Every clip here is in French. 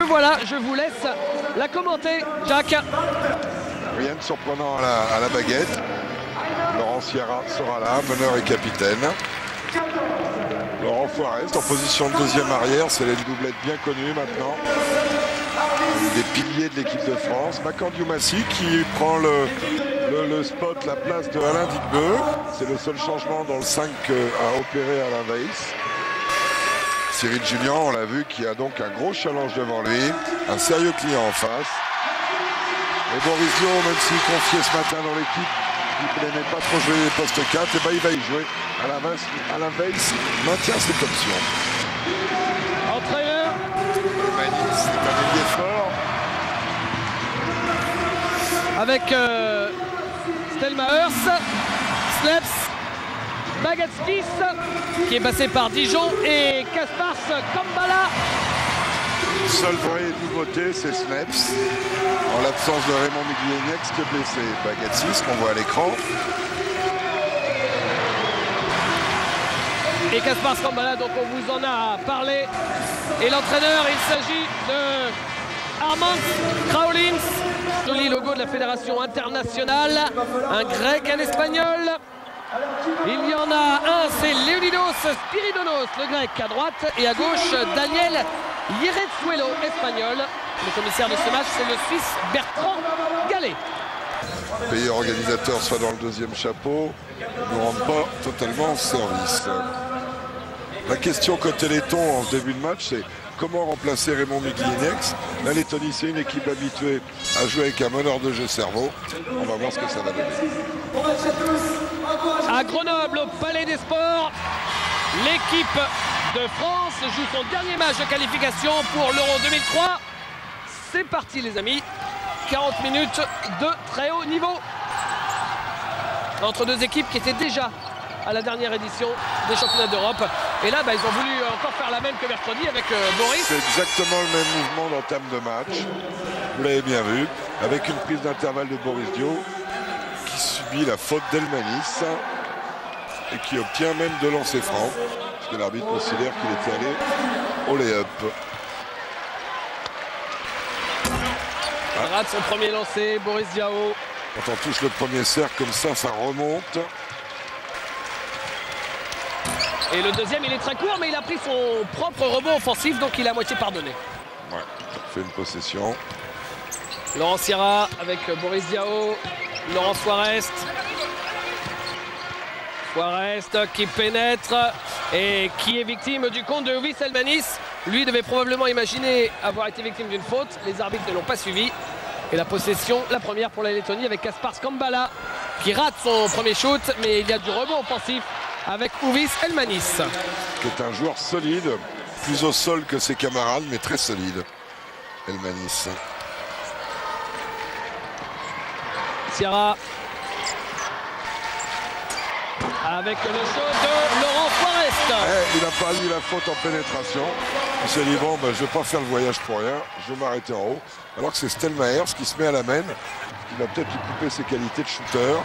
Voilà, je vous laisse la commenter, Jacques. Rien de surprenant à la baguette. Laurent Sierra sera là, meneur et capitaine. Laurent Forest en position de deuxième arrière, c'est une doublette bien connue maintenant. Des piliers de l'équipe de France. Macandiou Massy qui prend le spot, la place de Alain Digbeu. C'est le seul changement dans le 5 à opérer Alain Weiss. Cyril Julien, on l'a vu, qui a donc un gros challenge devant lui, un sérieux client en face. Et Boris Dio, même s'il confiait ce matin dans l'équipe, il n'aimait pas trop jouer les postes 4, et ben il va y jouer. Alain Weiss maintient cette option. Entraîneur. C'est un ailier fort. Avec Stelmaers, Sleps, Bagatskis, qui est passé par Dijon, et Kaspars Kambala. Seule vraie nouveauté, c'est Sleps. En l'absence de Raymond Miglieniec, qui est blessé. Bagatskis, qu'on voit à l'écran. Et Kaspars Kambala, donc on vous en a parlé. Et l'entraîneur, il s'agit de Armand Kraulins, joli logo de la Fédération internationale, un grec, un espagnol. Il y en a un, c'est Leonidos Spiridonos, le grec à droite, et à gauche Daniel Hieretsuelo, espagnol. Le commissaire de ce match, c'est le Suisse Bertrand Gallet. Pays organisateur soit dans le deuxième chapeau, ne rendent pas totalement service. La question côté letton en ce début de match, c'est comment remplacer Raymond Miglieniec. La Lettonie, c'est une équipe habituée à jouer avec un meneur de jeu cerveau. On va voir ce que ça va donner. À Grenoble, au Palais des Sports, l'équipe de France joue son dernier match de qualification pour l'Euro 2003. C'est parti les amis, 40 minutes de très haut niveau. Entre deux équipes qui étaient déjà à la dernière édition des championnats d'Europe. Et là, ils ont voulu encore faire la même que mercredi avec Boris. C'est exactement le même mouvement d'entame de match. Vous l'avez bien vu, avec une prise d'intervalle de Boris Dio qui subit la faute d'Elmanis et qui obtient même 2 lancers francs. Parce que l'arbitre considère qu'il était allé au lay-up. Il rate son premier lancé, Boris Diao. Quand on touche le premier cercle comme ça remonte. Et le deuxième, il est très court, mais il a pris son propre rebond offensif, donc il a à moitié pardonné. Ouais, fait une possession. Laurent Sierra avec Boris Diao, Laurent Forest. Forest qui pénètre et qui est victime du compte de Uvis Elmanis. Lui devait probablement imaginer avoir été victime d'une faute. Les arbitres ne l'ont pas suivi. Et la possession, la première pour la Lettonie avec Kaspars Kambala qui rate son premier shoot, mais il y a du rebond offensif avec Uvis Elmanis. Qui est un joueur solide, plus au sol que ses camarades, mais très solide. Elmanis. Sierra. Avec le show de Laurent Forest. Il n'a pas eu la faute en pénétration. Il s'est dit, bon, je ne vais pas faire le voyage pour rien, je vais m'arrêter en haut. Alors que c'est Stelmaers qui se met à la main, qui va peut-être lui couper ses qualités de shooter.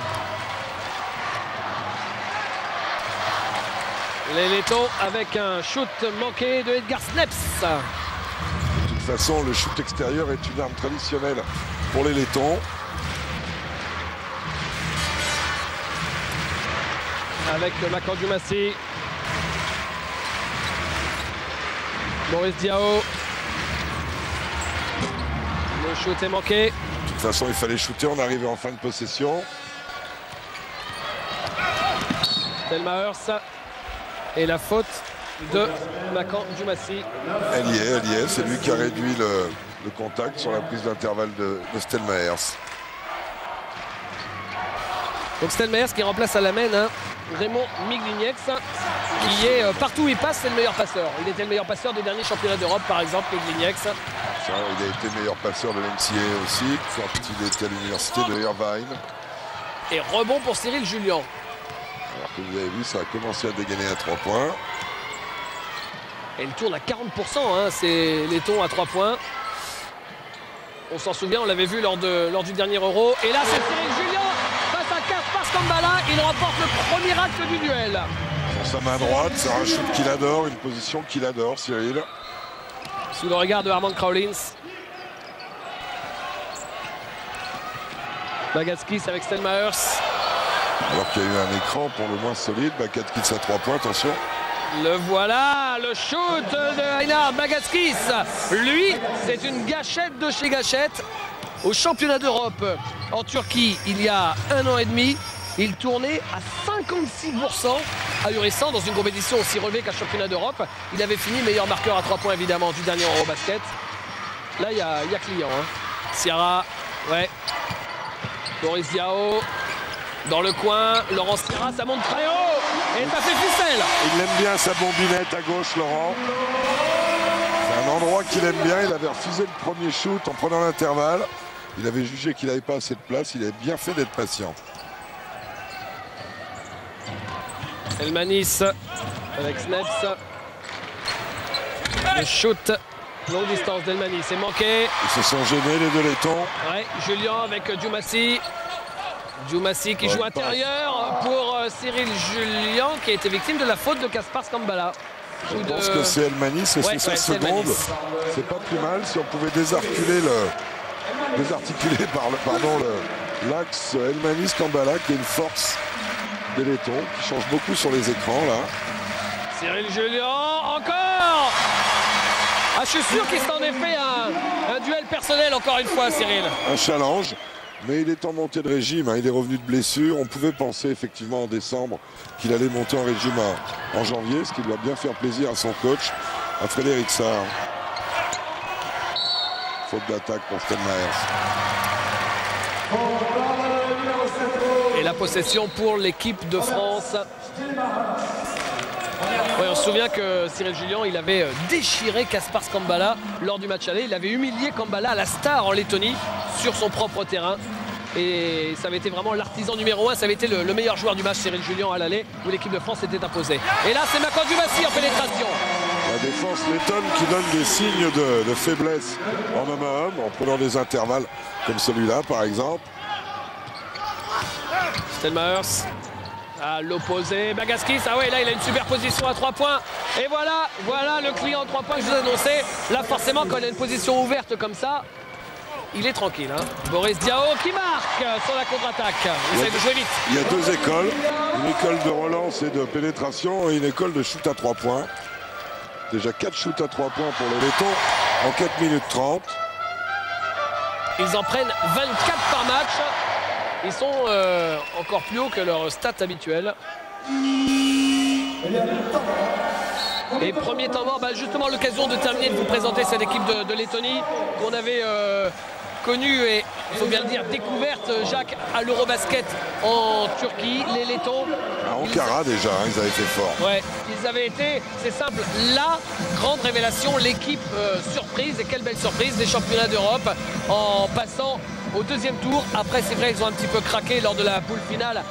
Les Lettons avec un shoot manqué de Edgar Sleps. De toute façon, le shoot extérieur est une arme traditionnelle pour les Lettons. Avec Macandiou Massy. Boris Diao. Le shoot est manqué. De toute façon, il fallait shooter, on arrivait en fin de possession. Stelmaers. Et la faute de Macandiou Massy. Elle y est, c'est lui qui a réduit le contact sur la prise d'intervalle de Stelmaers. Donc Stelmaers qui remplace à la main Raymond Miglieniec, qui est partout où il passe, c'est le meilleur passeur. Il était le meilleur passeur des derniers championnats d'Europe, par exemple, Miglieniec. Il a été meilleur passeur de l'NCAA aussi, quand il était à l'université de Irvine. Et rebond pour Cyril Julien. Alors que vous avez vu, ça a commencé à dégainer à 3 points. Et il tourne à 40%, c'est Letton à 3 points. On s'en souvient, on l'avait vu lors du dernier Euro. Et là, c'est Cyril Julien face à Kaspars Kambala. Il remporte le premier acte du duel. Sur sa main droite, c'est un shoot qu'il adore, une position qu'il adore, Cyril. Sous le regard de Armand Kraulins. Bagatskis avec Stelmaers. Alors qu'il y a eu un écran pour le moins solide. Bagatskis à 3 points, attention. Le voilà, le shoot de Einar Bagatskis. Lui, c'est une gâchette de chez Gâchette. Au championnat d'Europe en Turquie, il y a 1 an et demi, il tournait à 56%, ahurissant dans une compétition aussi relevée qu'un championnat d'Europe. Il avait fini meilleur marqueur à 3 points évidemment du dernier Eurobasket. Là, il y a client. Hein. Sierra, ouais. Boris Diaw dans le coin. Laurent Sierra, ça monte très haut. Et ça fait ficelle. Il aime bien sa bombinette à gauche, Laurent. C'est un endroit qu'il aime bien. Il avait refusé le premier shoot en prenant l'intervalle. Il avait jugé qu'il n'avait pas assez de place. Il avait bien fait d'être patient. Elmanis avec Snaps. Le shoot longue distance d'Elmanis est manqué. Ils se sont gênés les deux lettons. Ouais, Julien avec Djoumassi. Djoumassi qui joue intérieur pour Cyril Julien qui a été victime de la faute de Kaspar Skambala. Je pense que c'est Elmanis et c'est sa seconde. C'est pas plus mal si on pouvait désarticuler l'axe Elmanis Kambala qui est une force des lettons qui change beaucoup sur les écrans là. Cyril Julien encore. Ah, je suis sûr qu'il s'en est fait un duel personnel encore une fois, Cyril. Un challenge, mais il est en montée de régime, hein. Il est revenu de blessure. On pouvait penser effectivement en décembre qu'il allait monter en régime en janvier, ce qui doit bien faire plaisir à son coach, à Frédéric Sarr. Faute d'attaque pour Stelmaers. Et la possession pour l'équipe de France. Ouais, on se souvient que Cyril Julien, il avait déchiré Kaspar Skambala lors du match aller. Il avait humilié Kambala à la star en Lettonie sur son propre terrain. Et ça avait été vraiment l'artisan numéro 1. Ça avait été le meilleur joueur du match, Cyril Julien, à l'aller, où l'équipe de France était imposée. Et là, c'est Makar Djoumassi en pénétration. La défense lettonne qui donne des signes de faiblesse en homme à homme, en prenant des intervalles comme celui-là, par exemple. Stelmaers à l'opposé, Bagatskis, ah ouais, là il a une superposition à 3 points. Et voilà le client 3 points que je vous annonçais. Là forcément quand il a une position ouverte comme ça, il est tranquille. Hein. Boris Diaw qui marque sur la contre-attaque. Il essaie de jouer vite. Il y a deux écoles, une école de relance et de pénétration et une école de shoot à 3 points. Déjà 4 shoots à 3 points pour les lettons en 4 minutes 30. Ils en prennent 24 par match. Ils sont encore plus hauts que leur stat habituel. Et premier temps mort, justement l'occasion de terminer, de vous présenter cette équipe de Lettonie qu'on avait connue et, il faut bien le dire, découverte, Jacques, à l'Eurobasket en Turquie. Les Lettons. À Ankara déjà, hein, ils avaient été forts. Ouais, ils avaient été, c'est simple, la grande révélation, l'équipe surprise, et quelle belle surprise, des championnats d'Europe en passant au deuxième tour. Après, c'est vrai, ils ont un petit peu craqué lors de la poule finale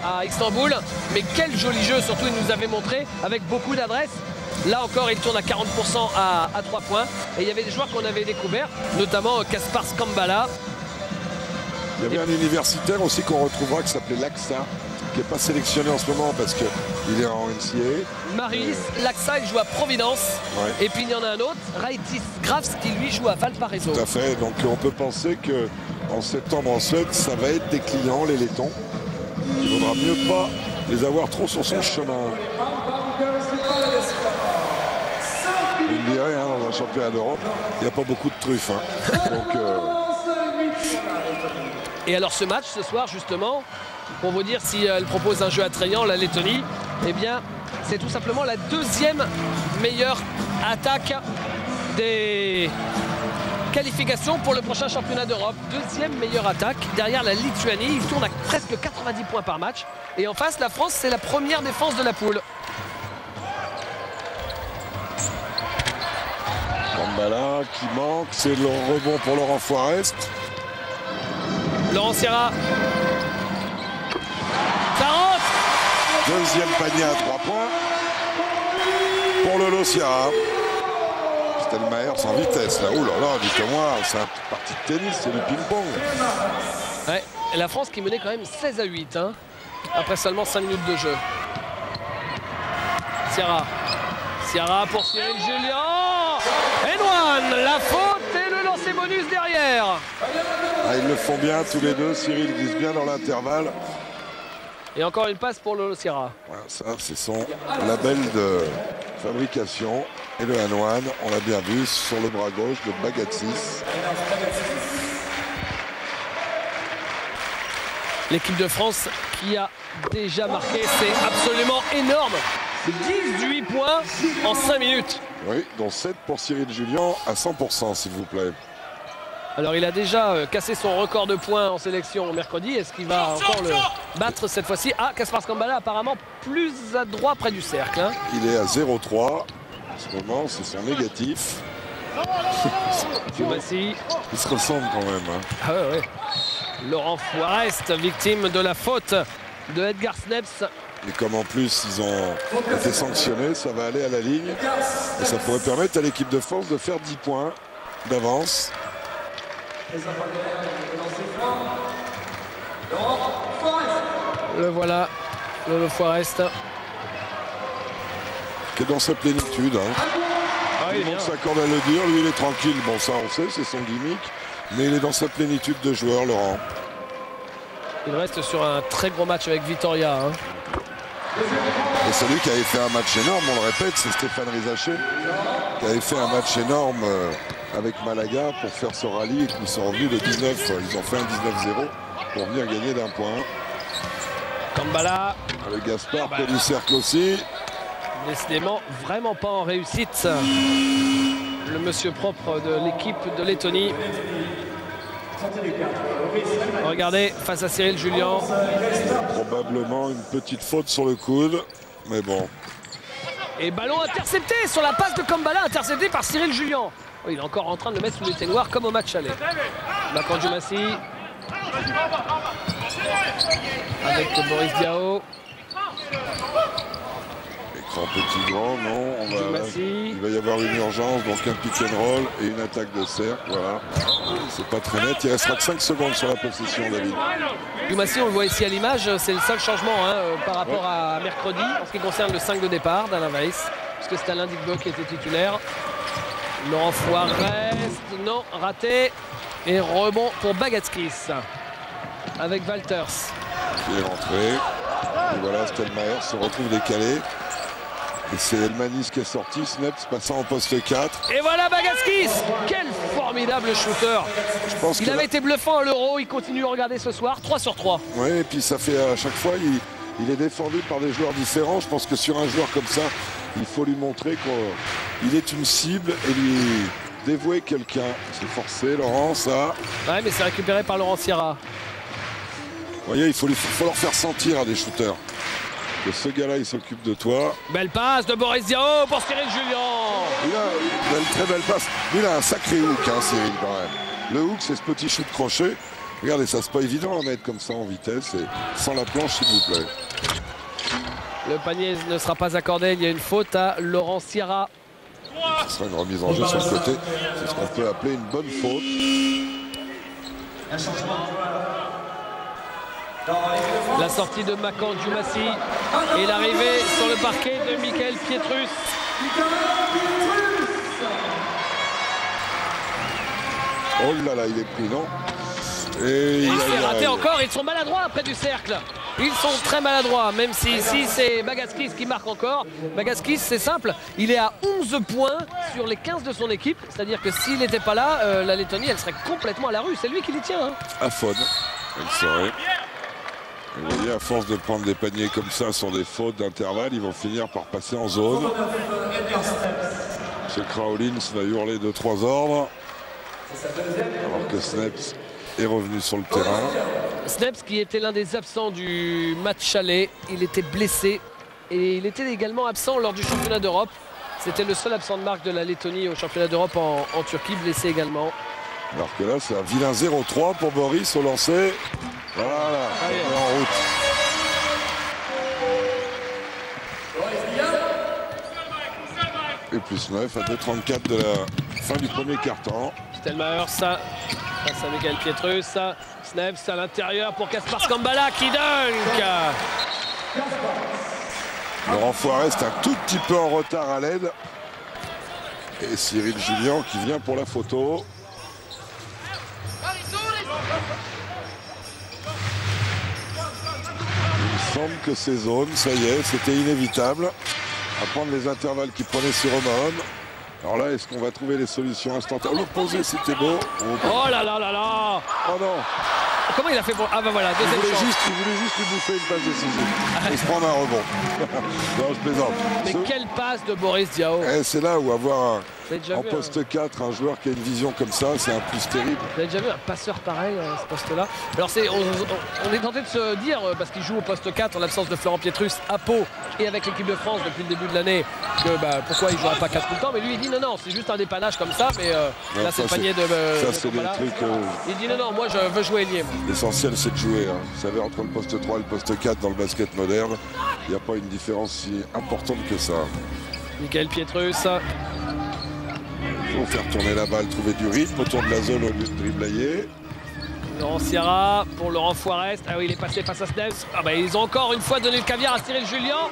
à Istanbul. Mais quel joli jeu, surtout, ils nous avaient montré avec beaucoup d'adresse. Là encore, il tourne à 40% à 3 points. Et il y avait des joueurs qu'on avait découverts, notamment Kaspar Skambala. Il y avait un universitaire aussi qu'on retrouvera qui s'appelait Laksa, qui n'est pas sélectionné en ce moment parce qu'il est en NCAA. Marius Laksa, il joue à Providence. Ouais. Et puis il y en a un autre, Raitis Grafs, qui lui joue à Valparaiso. Tout à fait, donc on peut penser qu'en septembre en Suède, ça va être des clients, les Lettons. Il vaudra mieux pas les avoir trop sur son chemin. Vous me direz, hein, dans un championnat d'Europe, il n'y a pas beaucoup de truffes. Hein. Donc, Et alors ce match ce soir justement, pour vous dire si elle propose un jeu attrayant, la Lettonie, eh bien c'est tout simplement la deuxième meilleure attaque des qualifications pour le prochain championnat d'Europe. Deuxième meilleure attaque derrière la Lituanie. Il tourne à presque 90 points par match. Et en face, la France, c'est la première défense de la poule. Kambala qui manque, c'est le rebond pour Laurent Forest. Laurent Sierra. Ça rentre. Deuxième panier à 3 points pour Lolo Sierra. Stelmaers en vitesse là. Ouh là là, dites-moi, c'est un parti de tennis, c'est du ping-pong. Ouais, et la France qui menait quand même 16-8 hein, après seulement 5 minutes de jeu. Sierra. Sierra pour Cyril Julien. N1, la faute et le lancer bonus derrière. Ah, ils le font bien tous les deux. Cyril glisse bien dans l'intervalle. Et encore une passe pour Lolo Sierra. Voilà, ça, c'est son label de fabrication. Et le N1, on l'a bien vu, sur le bras gauche de Bagatsis. L'équipe de France qui a déjà marqué, c'est absolument énorme. 18 points en 5 minutes. Oui, dont 7 pour Cyril Julien à 100%, s'il vous plaît. Alors il a déjà cassé son record de points en sélection mercredi. Est-ce qu'il va encore le battre cette fois-ci? Ah, Kaspar Skambala apparemment plus adroit près du cercle. Hein. Il est à 0,3. En ce moment, c'est son négatif. Diomassi. Il se ressemble quand même. Hein. Ah ouais, ouais. Laurent Forest, victime de la faute de Edgar Sneps. Et comme en plus ils ont été sanctionnés, ça va aller à la ligne. Et ça pourrait permettre à l'équipe de France de faire 10 points d'avance. Le voilà, le Forest. Qui est dans sa plénitude. Hein. Ah, Tout le monde s'accorde à le dire, lui il est tranquille. Bon, ça on sait, c'est son gimmick. Mais il est dans sa plénitude de joueur, Laurent. Il reste sur un très gros match avec Vitoria. Hein. Et celui qui avait fait un match énorme, on le répète, c'est Stéphane Rizaché, qui avait fait un match énorme avec Malaga pour faire ce rallye et qu'ils sont revenus de 19. Ils ont fait un 19-0 pour venir gagner d'un point. Kambala. Le Gaspard près du cercle aussi. Décidément, vraiment pas en réussite. Le monsieur propre de l'équipe de Lettonie. Regardez, face à Cyril Julien. Probablement une petite faute sur le coude, mais bon. Et ballon intercepté sur la passe de Kambala, intercepté par Cyril Julien. Oh, il est encore en train de le mettre sous les noir comme au match aller. Makan Diomassi. Avec Boris Diao. Écran petit grand, non. Il va y avoir une urgence, donc un pick and roll et une attaque de cercle. Voilà. C'est pas très net. Il restera que 5 secondes sur la possession, David. Diomassi, on le voit ici à l'image, c'est le seul changement par rapport à mercredi en ce qui concerne le 5 de départ d'Alain Weiss, puisque c'est Alain Digbo qui était titulaire. Laurent Forest, non, raté. Et rebond pour Bagatskis avec Walters. Qui est rentré. Et voilà, Stelmacher se retrouve décalé. Et c'est Elmanis qui est sorti, Sneps passant en poste 4. Et voilà Bagatskis. Quel formidable shooter. Il avait été bluffant à l'Euro, il continue à regarder ce soir, 3 sur 3. Oui, et puis ça fait à chaque fois, il est défendu par des joueurs différents. Je pense que sur un joueur comme ça, il faut lui montrer qu'il est une cible et lui dévouer quelqu'un. C'est forcé, Laurent, ça. Ouais, mais c'est récupéré par Laurent Sierra. Vous voyez, il faut leur faire sentir à des shooters que ce gars-là, il s'occupe de toi. Belle passe de Boris Diao pour Cyril Julien. Il a une très belle passe. Il a un sacré hook, hein, Cyril, quand même. Le hook, c'est ce petit shoot crochet. Regardez, ça, c'est pas évident à mettre comme ça en vitesse. Et sans la planche, s'il vous plaît. Le panier ne sera pas accordé. Il y a une faute à Laurent Sierra. Ce sera une remise en jeu sur le côté. C'est ce qu'on peut appeler une bonne faute. La sortie de Makan Diomassi et l'arrivée sur le parquet de Michael Pietrus. Oh là là, il est pris, non? Et il s'est raté encore, ils sont maladroits près du cercle. Ils sont très maladroits, même si ici c'est Bagatskis qui marque encore. Bagatskis, c'est simple, il est à 11 points sur les 15 de son équipe. C'est-à-dire que s'il n'était pas là, la Lettonie, elle serait complètement à la rue. C'est lui qui les tient. Hein. À faune, elle serait. Et vous voyez, à force de prendre des paniers comme ça sur des fautes d'intervalle, ils vont finir par passer en zone. Ce Kraolins va hurler 2-3 ordres. Alors que Sneps est revenu sur le terrain. Sneps qui était l'un des absents du match aller, il était blessé et il était également absent lors du championnat d'Europe. C'était le seul absent de marque de la Lettonie au championnat d'Europe en Turquie, blessé également. Alors que là, c'est un vilain 0-3 pour Boris au lancer. Voilà, en route. Et plus 9 à 2,34 de la fin du premier quart-temps. Stelmacher, ça face à Michael Pietrus, ça. Sneps à l'intérieur pour Kaspar Skambala qui dunk. Laurent Forest un tout petit peu en retard à l'aide. Et Cyril Julien qui vient pour la photo. Il semble que ces zones, ça y est, c'était inévitable. À prendre les intervalles qu'il prenait sur Romain. Alors là, est-ce qu'on va trouver les solutions instantanées? L'opposé, c'était beau. Oh là là là là! Oh non! Comment il a fait pour... Ah ben voilà, deuxième chance. Il voulait juste lui bouffer une passe décisive et se prendre un rebond. Non, je plaisante. Mais quelle passe de Boris Diaw! C'est là où avoir en vu, poste 4 un joueur qui a une vision comme ça, c'est un plus terrible. Vous avez déjà vu un passeur pareil à ce poste-là? Alors on est tenté de se dire, parce qu'il joue au poste 4 en l'absence de Florent Pietrus à Pau et avec l'équipe de France depuis le début de l'année, que pourquoi il ne jouera pas 4 tout le temps. Mais lui il dit non, c'est juste un dépannage comme ça, mais là c'est le panier de... Ça c'est des trucs... Il dit non, moi je veux jouer ailier. L'essentiel c'est de jouer. Hein. Vous savez, entre le poste 3 et le poste 4 dans le basket moderne, il n'y a pas une différence si importante que ça. Michael Pietrus. Il faut faire tourner la balle, trouver du rythme autour de la zone au lieu de driblailler. Laurent Sierra pour Laurent Forest. Ah oui, il est passé face à Snells. Ah bah, ils ont encore une fois donné le caviar à Cyril Julien.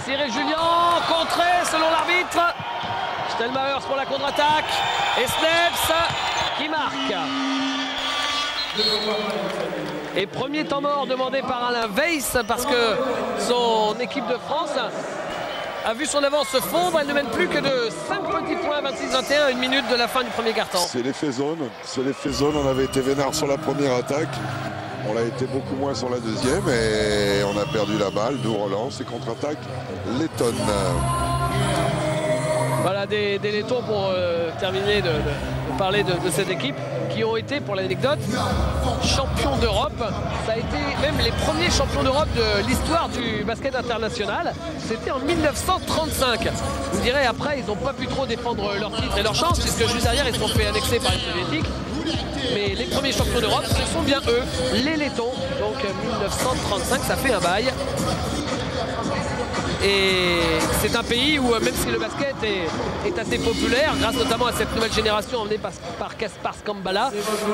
Cyril Julien contré selon l'arbitre. Stelmachers pour la contre-attaque. Et Snells qui marque. Et premier temps mort demandé par Alain Weiss parce que son équipe de France a vu son avance se fondre. Elle ne mène plus que de 5 petits points, 26-21, une minute de la fin du premier quart-temps. C'est l'effet zone. C'est l'effet zone. On avait été vénard sur la première attaque. On l'a été beaucoup moins sur la deuxième et on a perdu la balle. D'où relance et contre-attaque lettonne. Voilà des Lettons pour terminer de parler de cette équipe qui ont été, pour l'anecdote, champions d'Europe. Ça a été même les premiers champions d'Europe de l'histoire du basket international. C'était en 1935. Vous direz, après, ils n'ont pas pu trop défendre leur titre et leur chance, puisque juste derrière, ils se sont fait annexer par les Soviétiques. Mais les premiers champions d'Europe, ce sont bien eux, les Lettons. Donc 1935, ça fait un bail. Et c'est un pays où, même si le basket est assez populaire, grâce notamment à cette nouvelle génération emmenée par Kaspar Skambala,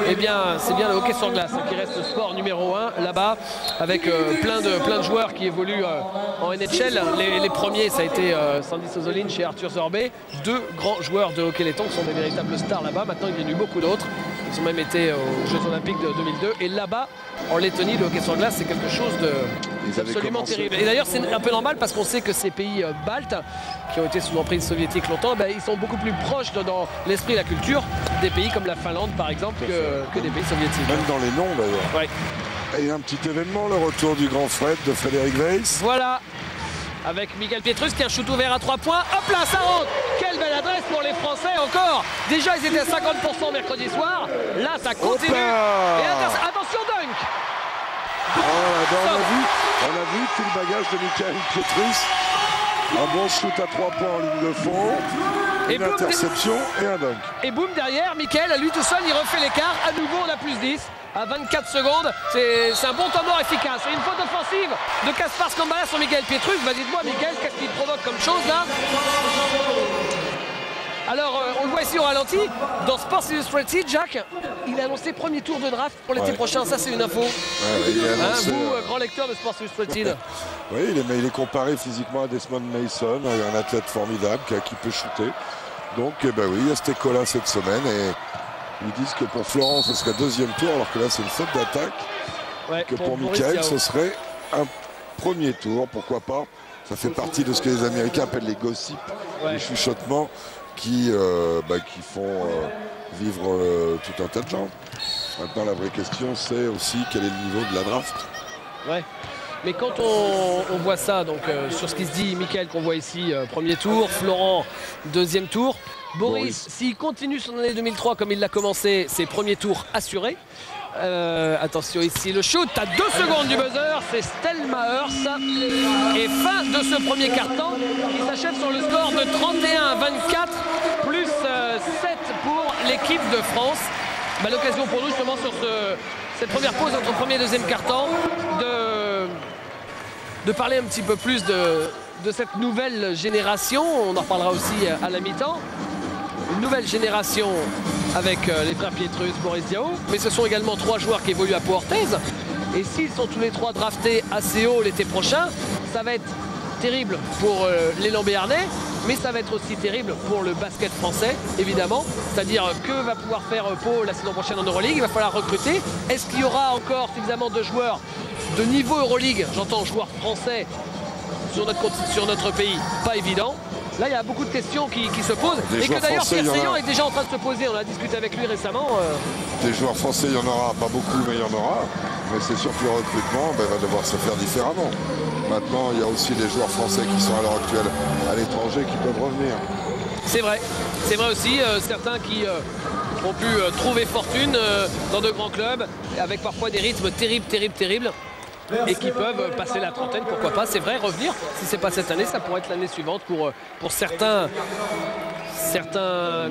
eh bien, c'est bien le hockey sur glace qui reste le sport numéro 1 là-bas, avec plein de joueurs qui évoluent en NHL. Les premiers, ça a été Sandy Sozolin chez Arthur Zorbet. 2 grands joueurs de hockey letton qui sont des véritables stars là-bas. Maintenant, il y en a eu beaucoup d'autres. Ils ont même été aux Jeux Olympiques de 2002. Et là-bas, en Lettonie, le hockey sur glace, c'est quelque chose d'absolument terrible. Et d'ailleurs, c'est un peu normal parce qu'on sait que ces pays baltes, qui ont été sous emprise soviétique longtemps, ils sont beaucoup plus proches dans l'esprit et la culture des pays comme la Finlande, par exemple, que des pays soviétiques. Même dans les noms, d'ailleurs. Ouais. Et un petit événement, le retour du grand Fred de Frédéric Weiss. Voilà. Avec Michael Pietrus qui a un shoot ouvert à 3 points. Hop là, ça rentre. Quelle belle adresse pour les Français encore. Déjà, ils étaient à 50% mercredi soir. Là, ça continue. Et attention, dunk. On a vu tout le bagage de Michael Pietrus. Un bon shoot à 3 points en ligne de fond. Une interception et un dunk. Et boum, derrière, Michael, à lui tout seul, il refait l'écart. À nouveau, on a plus 10. À 24 secondes, c'est un bon temps mort efficace. Et une faute offensive de Kaspar Skambala sur Michael Pietrus. Vas-y, dites-moi, Michael, qu'est-ce qu'il provoque comme chose là? Alors, on le voit ici au ralenti. Dans Sports Illustrated, Jacques, il a annoncé premier tour de draft pour l'été prochain. Ça, c'est une info. Vous, grand lecteur de Sports Illustrated. Oui, il est comparé physiquement à Desmond Mason, un athlète formidable qui peut shooter. Donc, oui, il y a cet écho-là cette semaine. Et ils disent que pour Florent, ce serait 2e tour, alors que là, c'est une faute d'attaque. Ouais, que pour Michael, ce serait un 1er tour. Pourquoi pas? Ça fait partie de ce que les Américains appellent les gossips, les chuchotements qui font vivre tout un tas de gens. Maintenant, la vraie question, c'est aussi quel est le niveau de la draft. Ouais. Mais quand on voit ça, donc sur ce qui se dit, Michael qu'on voit ici, 1er tour, Florent, 2e tour. Boris, s'il continue son année 2003 comme il l'a commencé, c'est 1er tour assuré. Attention ici, le shoot à 2 secondes du buzzer, c'est Stelmachers. Et fin de ce premier quart-temps qui s'achève sur le score de 31-24, plus 7 pour l'équipe de France. L'occasion pour nous justement sur cette première pause entre premier et deuxième quart-temps de parler un petit peu plus de cette nouvelle génération. On en reparlera aussi à la mi-temps. Une nouvelle génération avec les frères Pietrus, Boris Diaw. Mais ce sont également 3 joueurs qui évoluent à Pau Orthez. Et s'ils sont tous les 3 draftés assez haut l'été prochain, ça va être terrible pour l'élan béarnais. mais ça va être aussi terrible pour le basket français, évidemment. C'est-à-dire que va pouvoir faire Pau la saison prochaine en Euroleague. Il va falloir recruter. Est-ce qu'il y aura encore suffisamment de joueurs de niveau Euroleague, j'entends joueurs français sur notre pays, pas évident. Là, il y a beaucoup de questions qui se posent. Et que d'ailleurs, Pierre Seillant est déjà en train de se poser. On a discuté avec lui récemment. Des joueurs français, il y en aura pas beaucoup, mais il y en aura. Mais c'est sûr que le recrutement va devoir se faire différemment. Maintenant, il y a aussi des joueurs français qui sont à l'heure actuelle à l'étranger qui peuvent revenir. C'est vrai. C'est vrai aussi. Certains qui ont pu trouver fortune dans de grands clubs, avec parfois des rythmes terribles. Et qui peuvent passer la trentaine, pourquoi pas, c'est vrai, revenir. Si c'est pas cette année, ça pourrait être l'année suivante pour certains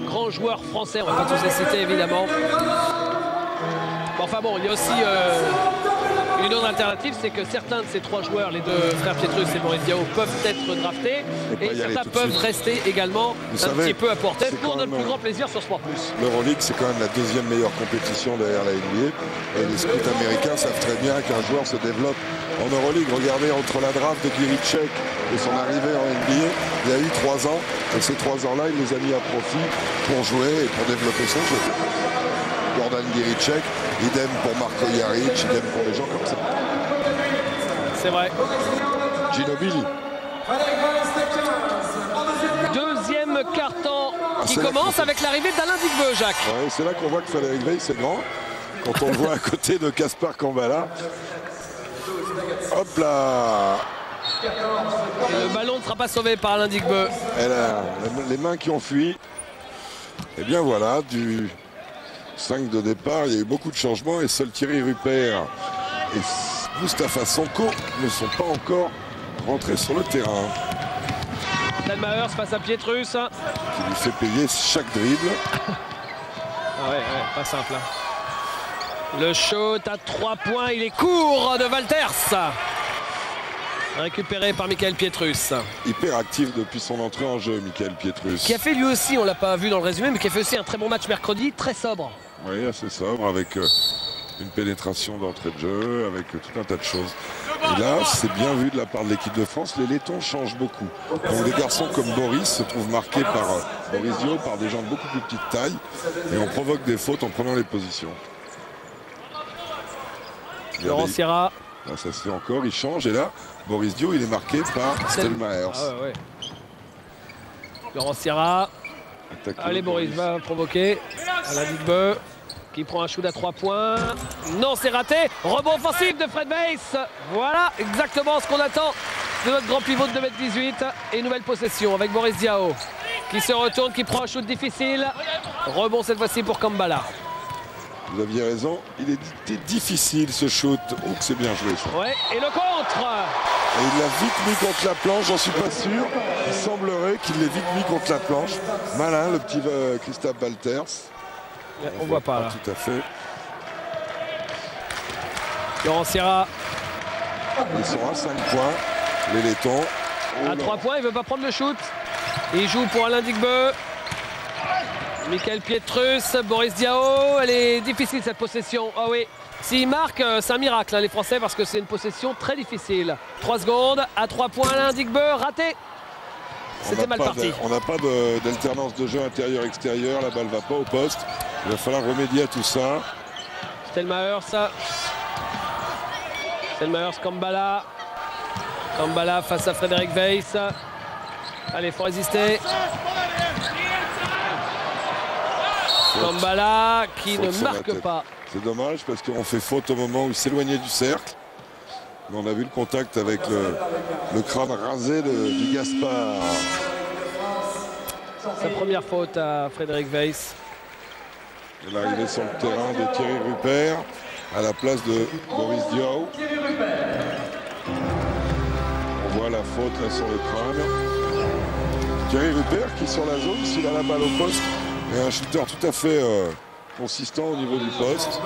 grands joueurs français. On va pas tous les citer, évidemment. Enfin bon, il y a aussi une autre alternative, c'est que certains de ces trois joueurs, les deux frères Pietrus et Boris Diaw, peuvent être draftés et certains peuvent rester également petit peu à portée. Nous, on a le plus grand plaisir sur Sport+. L'Euroleague, c'est quand même la deuxième meilleure compétition derrière la NBA. Et les scouts américains savent très bien qu'un joueur se développe en Euroleague. Regardez, entre la draft de Giricek et son arrivée en NBA, il y a eu 3 ans. Et ces 3 ans-là, il les a mis à profit pour jouer et pour développer son jeu. Gordon Giricek, idem pour Marco Jaric, idem pour des gens comme ça. C'est vrai. Ginobili. Deuxième quart-temps qui commence avec l'arrivée d'Alain Digbeu, Jacques. Ouais, c'est là qu'on voit que Frédéric Weiss c'est grand. Quand on le voit à côté de Gaspard Kambala. Hop là. Et le ballon ne sera pas sauvé par Alain Digbeu. Les mains qui ont fui. Et bien voilà, du 5 de départ, il y a eu beaucoup de changements et seuls Thierry Rupert et Mustapha Sonko ne sont pas encore rentrés sur le terrain. Delmahers face à Pietrus. Qui lui fait payer chaque dribble. Ah ouais, pas simple. Le shoot à 3 points, il est court de Walters. Récupéré par Michael Pietrus. Hyper actif depuis son entrée en jeu, Michael Pietrus. Qui a fait lui aussi, on l'a pas vu dans le résumé, mais qui a fait aussi un très bon match mercredi, très sobre. Oui, assez sobre, avec une pénétration d'entrée de jeu, avec tout un tas de choses. Et là, c'est bien vu de la part de l'équipe de France, les Lettons changent beaucoup. Donc des garçons comme Boris se trouvent marqués par Boris Diaw, par des gens de beaucoup plus petite taille, et on provoque des fautes en prenant les positions. Laurent Sierra. Là, ça se fait encore, il change, et là, Boris Diaw, il est marqué par Delmahers. Ah ouais. Laurent Sierra. Allez, Boris va provoquer. Alain Digbeu qui prend un shoot à 3 points. Non, c'est raté. Rebond offensif de Fred Weiss. Voilà exactement ce qu'on attend de notre grand pivot de 2,18 m. Et nouvelle possession avec Boris Diaw qui se retourne, qui prend un shoot difficile. Rebond cette fois-ci pour Kambala. Vous aviez raison, il était difficile ce shoot. Oh, c'est bien joué ça. Ouais, et le contre. Et il l'a vite mis contre la planche, j'en suis pas sûr. Il semblerait qu'il l'ait vite mis contre la planche. Malin, le petit Christophe Walters. On voit pas là. Tout à fait. Laurent Sierra. Ils sont à 5 points, les Lettons. À 3 points, il veut pas prendre le shoot. Il joue pour Alain Digbeu. Michael Pietrus, Boris Diaw. Elle est difficile cette possession. Ah oui. S'il marque, c'est un miracle, hein, les Français, parce que c'est une possession très difficile. 3 secondes, à 3 points, Alain Digbeu, raté. C'était mal parti. On n'a pas d'alternance de jeu intérieur-extérieur. La balle ne va pas au poste. Il va falloir remédier à tout ça. Delmahers. Delmahers, Kambala. Kambala face à Frédéric Weiss. Allez, il faut résister. Kambala qui ne marque pas. C'est dommage parce qu'on fait faute au moment où il s'éloignait du cercle. Mais on a vu le contact avec le crâne rasé du Gaspard. Sa première faute à Frédéric Weiss. L'arrivée sur le terrain de Thierry Rupert à la place de Boris Diaw. On voit la faute là sur le crâne. Thierry Rupert qui sur la zone, s'il a la balle au poste, est un shooter tout à fait consistant au niveau du poste.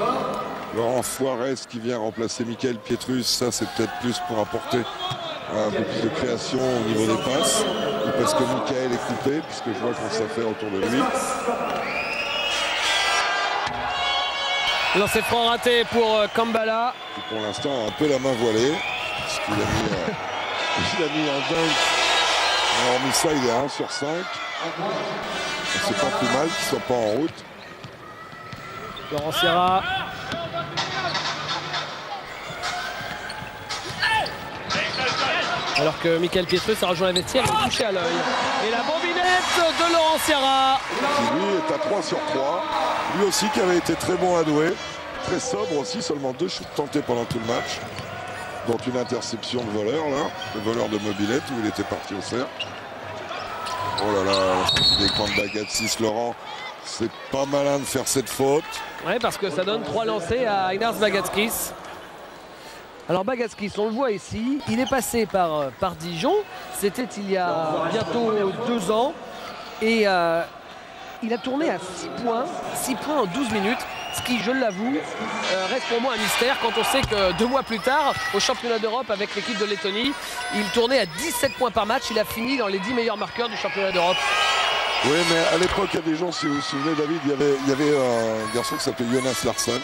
Laurent Foirez qui vient remplacer Michael Pietrus, ça c'est peut-être plus pour apporter un peu plus de création au niveau des passes. Ou parce que Michael est coupé, puisque je vois qu'on s'affaire autour de lui. Lancer franc raté pour Kambala. Qui pour l'instant a un peu la main voilée. Puisqu'il a mis un dunk Hormis ça, il est à 1 sur 5. C'est pas plus mal qu'il soit pas en route. Laurent Sierra. Alors que Michael Pietreux s'est rejoint la vestiaire, il est touché à l'œil. Et la bobinette de Laurent Sierra. Qui lui est à 3 sur 3. Lui aussi qui avait été très bon à Douai. Très sobre aussi, seulement 2 shoots tentés pendant tout le match. Dont une interception de voleur, là. Le voleur de mobilette où il était parti au cercle. Oh là là, des camps de Bagatsis, Laurent. C'est pas malin de faire cette faute. Ouais, parce que ça donne 3 lancers à Einars Bagatskis. Alors Bagatskis, on le voit ici, il est passé par Dijon. C'était il y a bientôt 2 ans. Et il a tourné à 6 points en 12 minutes. Ce qui, je l'avoue, reste pour moi un mystère quand on sait que 2 mois plus tard, au championnat d'Europe avec l'équipe de Lettonie, il tournait à 17 points par match. Il a fini dans les 10 meilleurs marqueurs du championnat d'Europe. Oui, mais à l'époque, il y a des gens, si vous vous souvenez, David, il y avait un garçon qui s'appelait Jonas Larsson,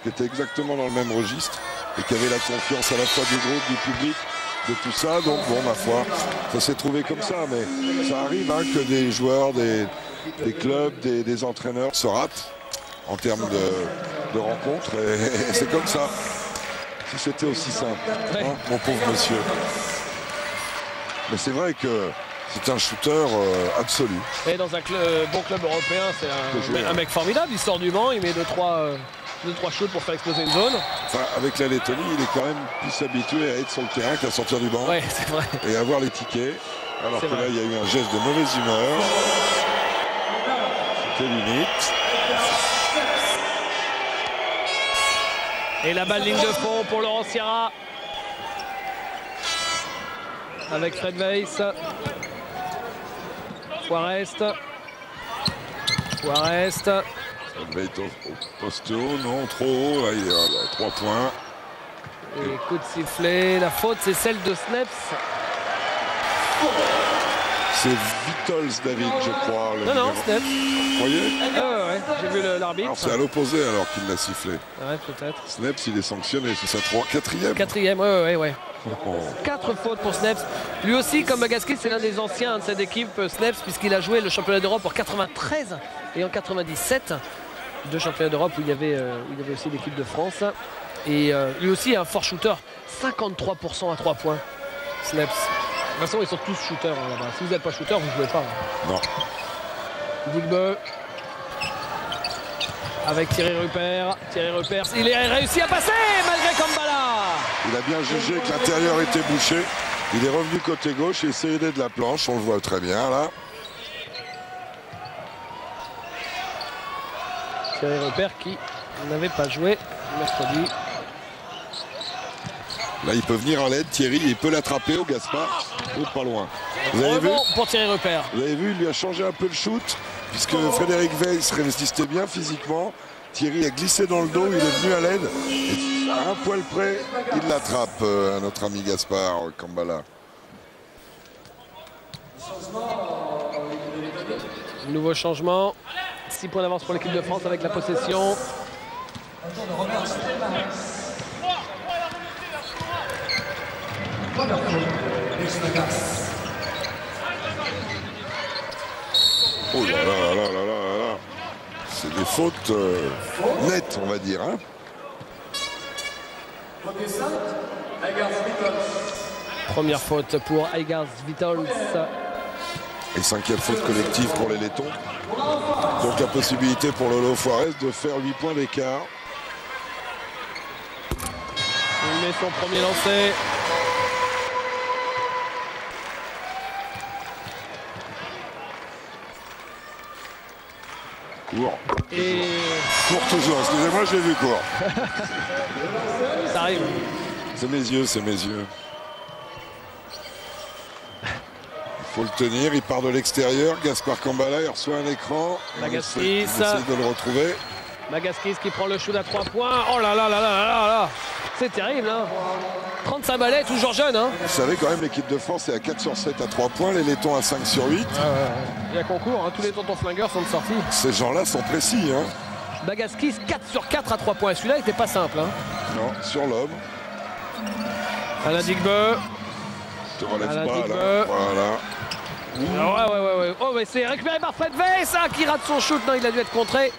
qui était exactement dans le même registre et qui avait la confiance à la fois du groupe, du public, de tout ça. Donc bon, ma foi, ça s'est trouvé comme ça. Mais ça arrive hein, que des joueurs, des clubs, des entraîneurs se ratent en termes de rencontres. Et c'est comme ça. Si c'était aussi simple, hein, mon pauvre monsieur. Mais c'est vrai que c'est un shooter absolu. Et dans un bon club européen, c'est un mec formidable. Il sort du banc, il met 2-3 shoots pour faire exploser une zone. Enfin, avec la Lettonie, il est quand même plus habitué à être sur le terrain qu'à sortir du banc. Ouais, c'est vrai. Et à avoir les tickets. Alors que là, il y a eu un geste de mauvaise humeur. C'était limite. Et la balle ligne de fond pour Laurent Sierra. Avec Fred Weiss. Forest. Weiss au poste haut, non, trop haut. Là, il est à 3 points. Et coup de sifflet. La faute, c'est celle de Snaps. C'est Vitols, David, je crois. Non, Snaps. Vous voyez ouais, j'ai vu l'arbitre. C'est à l'opposé alors qu'il l'a sifflé. Ouais, peut-être. Snaps, il est sanctionné, c'est sa 4e. 4e, ouais. Oh. 4 fautes pour Snaps. Lui aussi, comme Bagatskis, c'est l'un des anciens de cette équipe, Snaps, puisqu'il a joué le championnat d'Europe en 93 et en 97. 2 championnats d'Europe où il y avait aussi l'équipe de France. Et lui aussi un fort shooter. 53% à 3 points. Snaps. De toute façon, ils sont tous shooters hein, là-bas. Si vous n'êtes pas shooter, vous ne jouez pas. Hein. Non. Digbe. Avec Thierry Rupert. Il a réussi à passer malgré Kambala. Il a bien jugé que l'intérieur était bouché. Il est revenu côté gauche et essayé d'aider de la planche. On le voit très bien là. Thierry Rupert qui n'avait pas joué mercredi. Là, il peut venir en l'aide, Thierry, il peut l'attraper au Gaspard, ou pas loin. Vous avez vu pour Thierry Rupert. Vous avez vu, il lui a changé un peu le shoot, puisque Frédéric Weiss résistait bien physiquement. Thierry a glissé dans le dos, il est venu à l'aide. Et à un poil près, il l'attrape, notre ami Gaspard Kambala. Nouveau changement. 6 points d'avance pour l'équipe de France avec la possession. Oh là là là là là là. C'est des fautes nettes, on va dire. Hein. Première faute pour Eigars Vitols. Et 5e faute collective pour les Lettons. Donc la possibilité pour Lolo Forest de faire 8 points d'écart. Il met son premier lancer. Court. Et court toujours, excusez-moi, je l'ai vu court. Ça arrive. C'est mes yeux, c'est mes yeux. Il faut le tenir, il part de l'extérieur. Gaspard Kambala, il reçoit un écran. Bagatskis. Il essaie de le retrouver. Bagatskis qui prend le shoot à 3 points. Oh là là là là là là. C'est terrible, hein. 35 balais, toujours jeune. Hein. Vous savez quand même, l'équipe de France est à 4 sur 7 à 3 points, les Lettons à 5 sur 8. Il y a concours, hein. Tous les tontons flingueurs sont de sortie. Ces gens-là sont précis. Hein. Bagatskis 4 sur 4 à 3 points. Celui-là n'était pas simple. Hein. Non, sur l'homme. Alain Digbe. Ne te relève pas là. Voilà. Ouais. Oh, mais c'est récupéré par Fred Weiss qui rate son shoot. Non, il a dû être contré.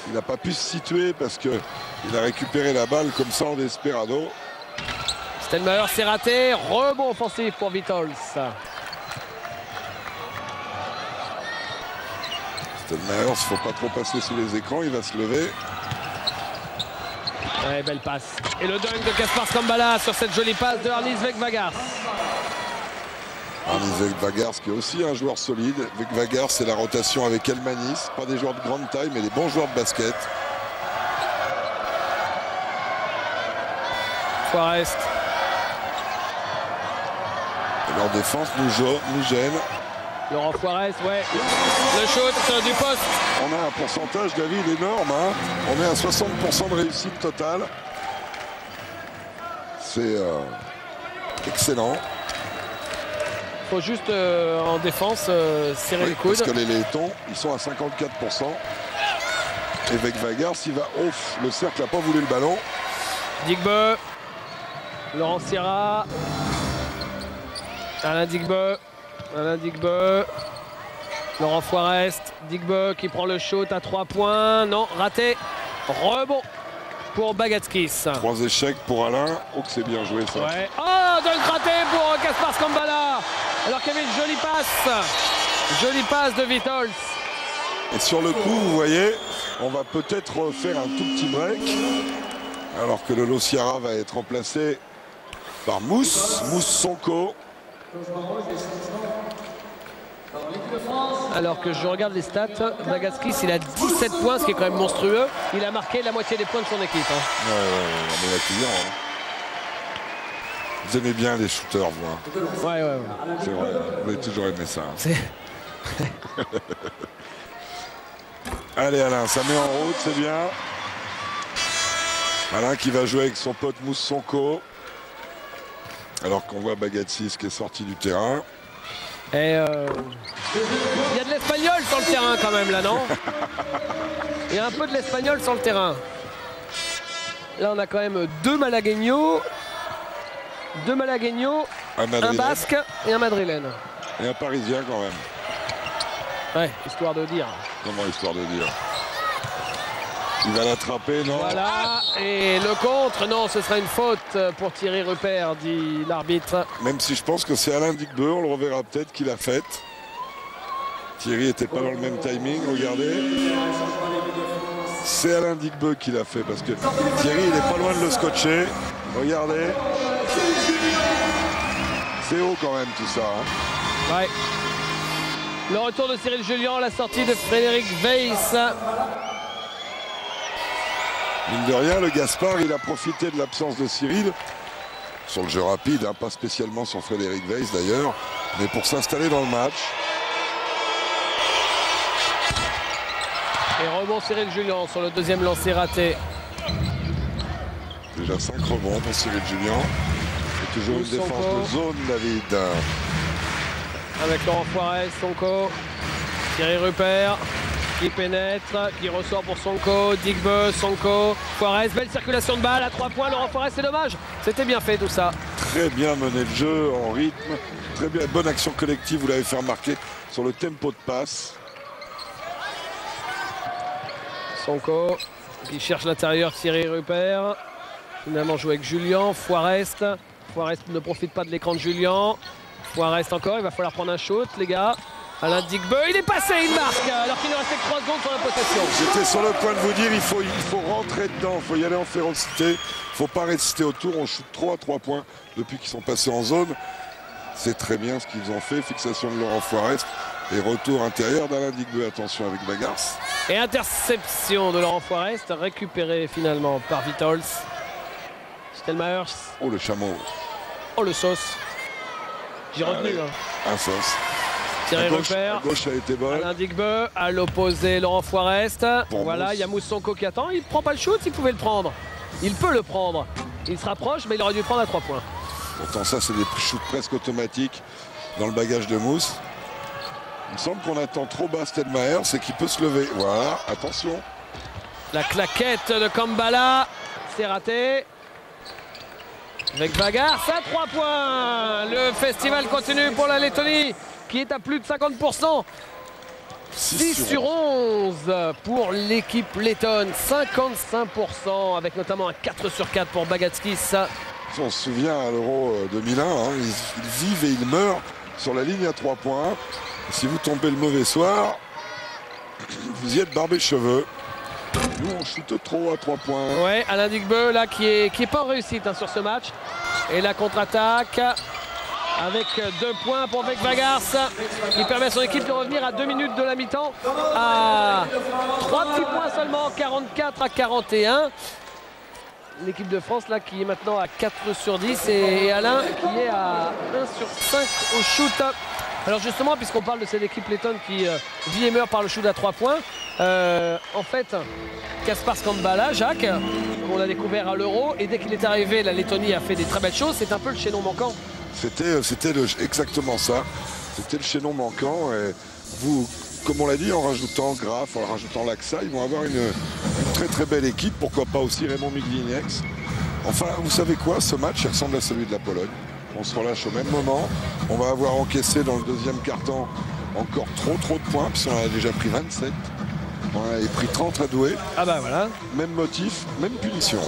Il n'a pas pu se situer parce qu'il a récupéré la balle comme ça en desperado. Stenmayer s'est raté. Rebond offensif pour Vitols. Stenmayer, il ne faut pas trop passer sous les écrans. Il va se lever. Ouais, belle passe. Et le dunk de Kaspar Skambala sur cette jolie passe de Arnis Vegvagars. Arnis Vegvagars qui est aussi un joueur solide. Vegvagars, c'est la rotation avec Elmanis. Pas des joueurs de grande taille, mais des bons joueurs de basket. Forest. Et leur défense nous gêne. Laurent Forest, ouais. Le shoot du poste. On a un pourcentage, David, énorme. Hein. On est à 60% de réussite totale. C'est excellent. Faut juste en défense serrer les coudes. Parce que les Lettons, ils sont à 54%. Et Vegvagars, il va off. Le cercle n'a pas voulu le ballon. Digbe. Laurent Sierra. Alain Digbe. Laurent Forest. Digbe qui prend le shoot à 3 points. Non, raté. Rebond pour Bagatskis. 3 échecs pour Alain. Oh, que c'est bien joué ça. Ouais. Oh, dunk raté pour Kaspar Skambala. Alors qu'il y avait une jolie passe. Jolie passe de Vitols. Et sur le coup, vous voyez, on va peut-être faire un tout petit break. Alors que le Losiara va être remplacé par Mousse Sonko. Alors que je regarde les stats, Bagatskis, il a 17 points, ce qui est quand même monstrueux. Il a marqué la moitié des points de son équipe. Hein. Ouais, mais client, hein. Vous aimez bien les shooters, vous. Ouais. C'est vrai, vous avez toujours aimé ça. Allez Alain, ça met en route, c'est bien. Alain qui va jouer avec son pote Mousse Sonko. Alors qu'on voit Bagatskis qui est sorti du terrain. Et il y a de l'espagnol sur le terrain quand même là, non? Il y a un peu de l'espagnol sur le terrain. Là on a quand même deux malagueños, un basque et un madrilène. Et un parisien quand même. Ouais, histoire de dire. Comment histoire de dire? Il va l'attraper, non? Voilà, et le contre, non, ce sera une faute pour Thierry Rupert, dit l'arbitre. Même si je pense que c'est Alain Digbe, on le reverra peut-être qu'il a faite. Thierry n'était pas dans le même timing, regardez. C'est Alain Digbe qui l'a fait, parce que Thierry, il n'est pas loin de le scotcher. Regardez. C'est haut quand même tout ça. Hein. Ouais. Le retour de Cyril Julien, la sortie de Frédéric Weiss. Mine de rien, le Gaspard, il a profité de l'absence de Cyril sur le jeu rapide, hein, pas spécialement sur Frédéric Weiss d'ailleurs, mais pour s'installer dans le match. Et rebond Cyril Julien sur le deuxième lancer raté. Déjà 5 rebonds pour Cyril Julien. C'est toujours une défense de zone, David. Avec Laurent Forest, Sonko, Thierry Rupert. Qui pénètre, qui ressort pour Sonko, Digbe, Sonko, Forest, belle circulation de balle à 3 points, Laurent Forest, c'est dommage, c'était bien fait tout ça. Très bien mené le jeu en rythme, très bien, bonne action collective, vous l'avez fait remarquer sur le tempo de passe. Sonko, qui cherche l'intérieur, Thierry Rupert, finalement joue avec Julien, Forest ne profite pas de l'écran de Julien, Forest encore, il va falloir prendre un shoot les gars. Alain Digbe, il est passé, il marque, alors qu'il ne restait que 3 secondes sur la possession. J'étais sur le point de vous dire, il faut rentrer dedans, il faut y aller en férocité, il ne faut pas résister autour, on shoot trop à 3 points depuis qu'ils sont passés en zone. C'est très bien ce qu'ils ont fait, fixation de Laurent Forest et retour intérieur d'Alain Digbe, attention avec Vagars. Et interception de Laurent Forest, récupérée finalement par Vitols. Stenmayer. Oh le chameau. Oh le sauce. J'ai retenu. Hein. Un sauce. Thierry Rupert, à gauche a été bonne. Alain Digbe, à l'opposé Laurent Forest. Pour voilà, il y a Mousse Sonko qui attend. Il ne prend pas le shoot, il pouvait le prendre. Il peut le prendre. Il se rapproche, mais il aurait dû le prendre à 3 points. Pourtant ça, c'est des shoots presque automatiques dans le bagage de Mousse. Il me semble qu'on attend trop bas Stenmayer, c'est qu'il peut se lever. Voilà, attention. La claquette de Kambala, c'est raté. Avec Vagars à 3 points. Le festival continue pour la Lettonie. qui est à plus de 50%. 6 sur 11 pour l'équipe lettonne, 55%, avec notamment un 4 sur 4 pour Bagatskis. On se souvient à l'Euro 2001, hein, ils vivent et ils meurent sur la ligne à 3 points. Et si vous tombez le mauvais soir, vous y êtes barbé cheveux. Nous, on chute trop à 3 points. Ouais, Alain Digbeu, là, qui est pas en réussite hein, sur ce match. Et la contre-attaque avec 2 points pour Vegvagars, qui permet à son équipe de revenir à 2 minutes de la mi-temps à 3 petits points seulement, 44 à 41. L'équipe de France là qui est maintenant à 4 sur 10 et Alain qui est à 1 sur 5 au shoot. Alors justement, puisqu'on parle de cette équipe lettonne qui vit et meurt par le shoot à 3 points, en fait, Kaspar Skambala, Jacques, on l'a découvert à l'Euro, et dès qu'il est arrivé, la Lettonie a fait des très belles choses. C'est un peu le chaînon manquant. C'était exactement ça. C'était le chaînon manquant. Et vous, comme on l'a dit, en rajoutant Graf, en rajoutant Laxa, ils vont avoir une très très belle équipe. Pourquoi pas aussi Raymond Migliniec. Enfin, vous savez quoi, ce match il ressemble à celui de la Pologne. On se relâche au même moment. On va avoir encaissé dans le deuxième quart-temps encore trop de points, puisqu'on a déjà pris 27. On a pris 30 à Douai. Ah bah voilà. Même motif, même punition.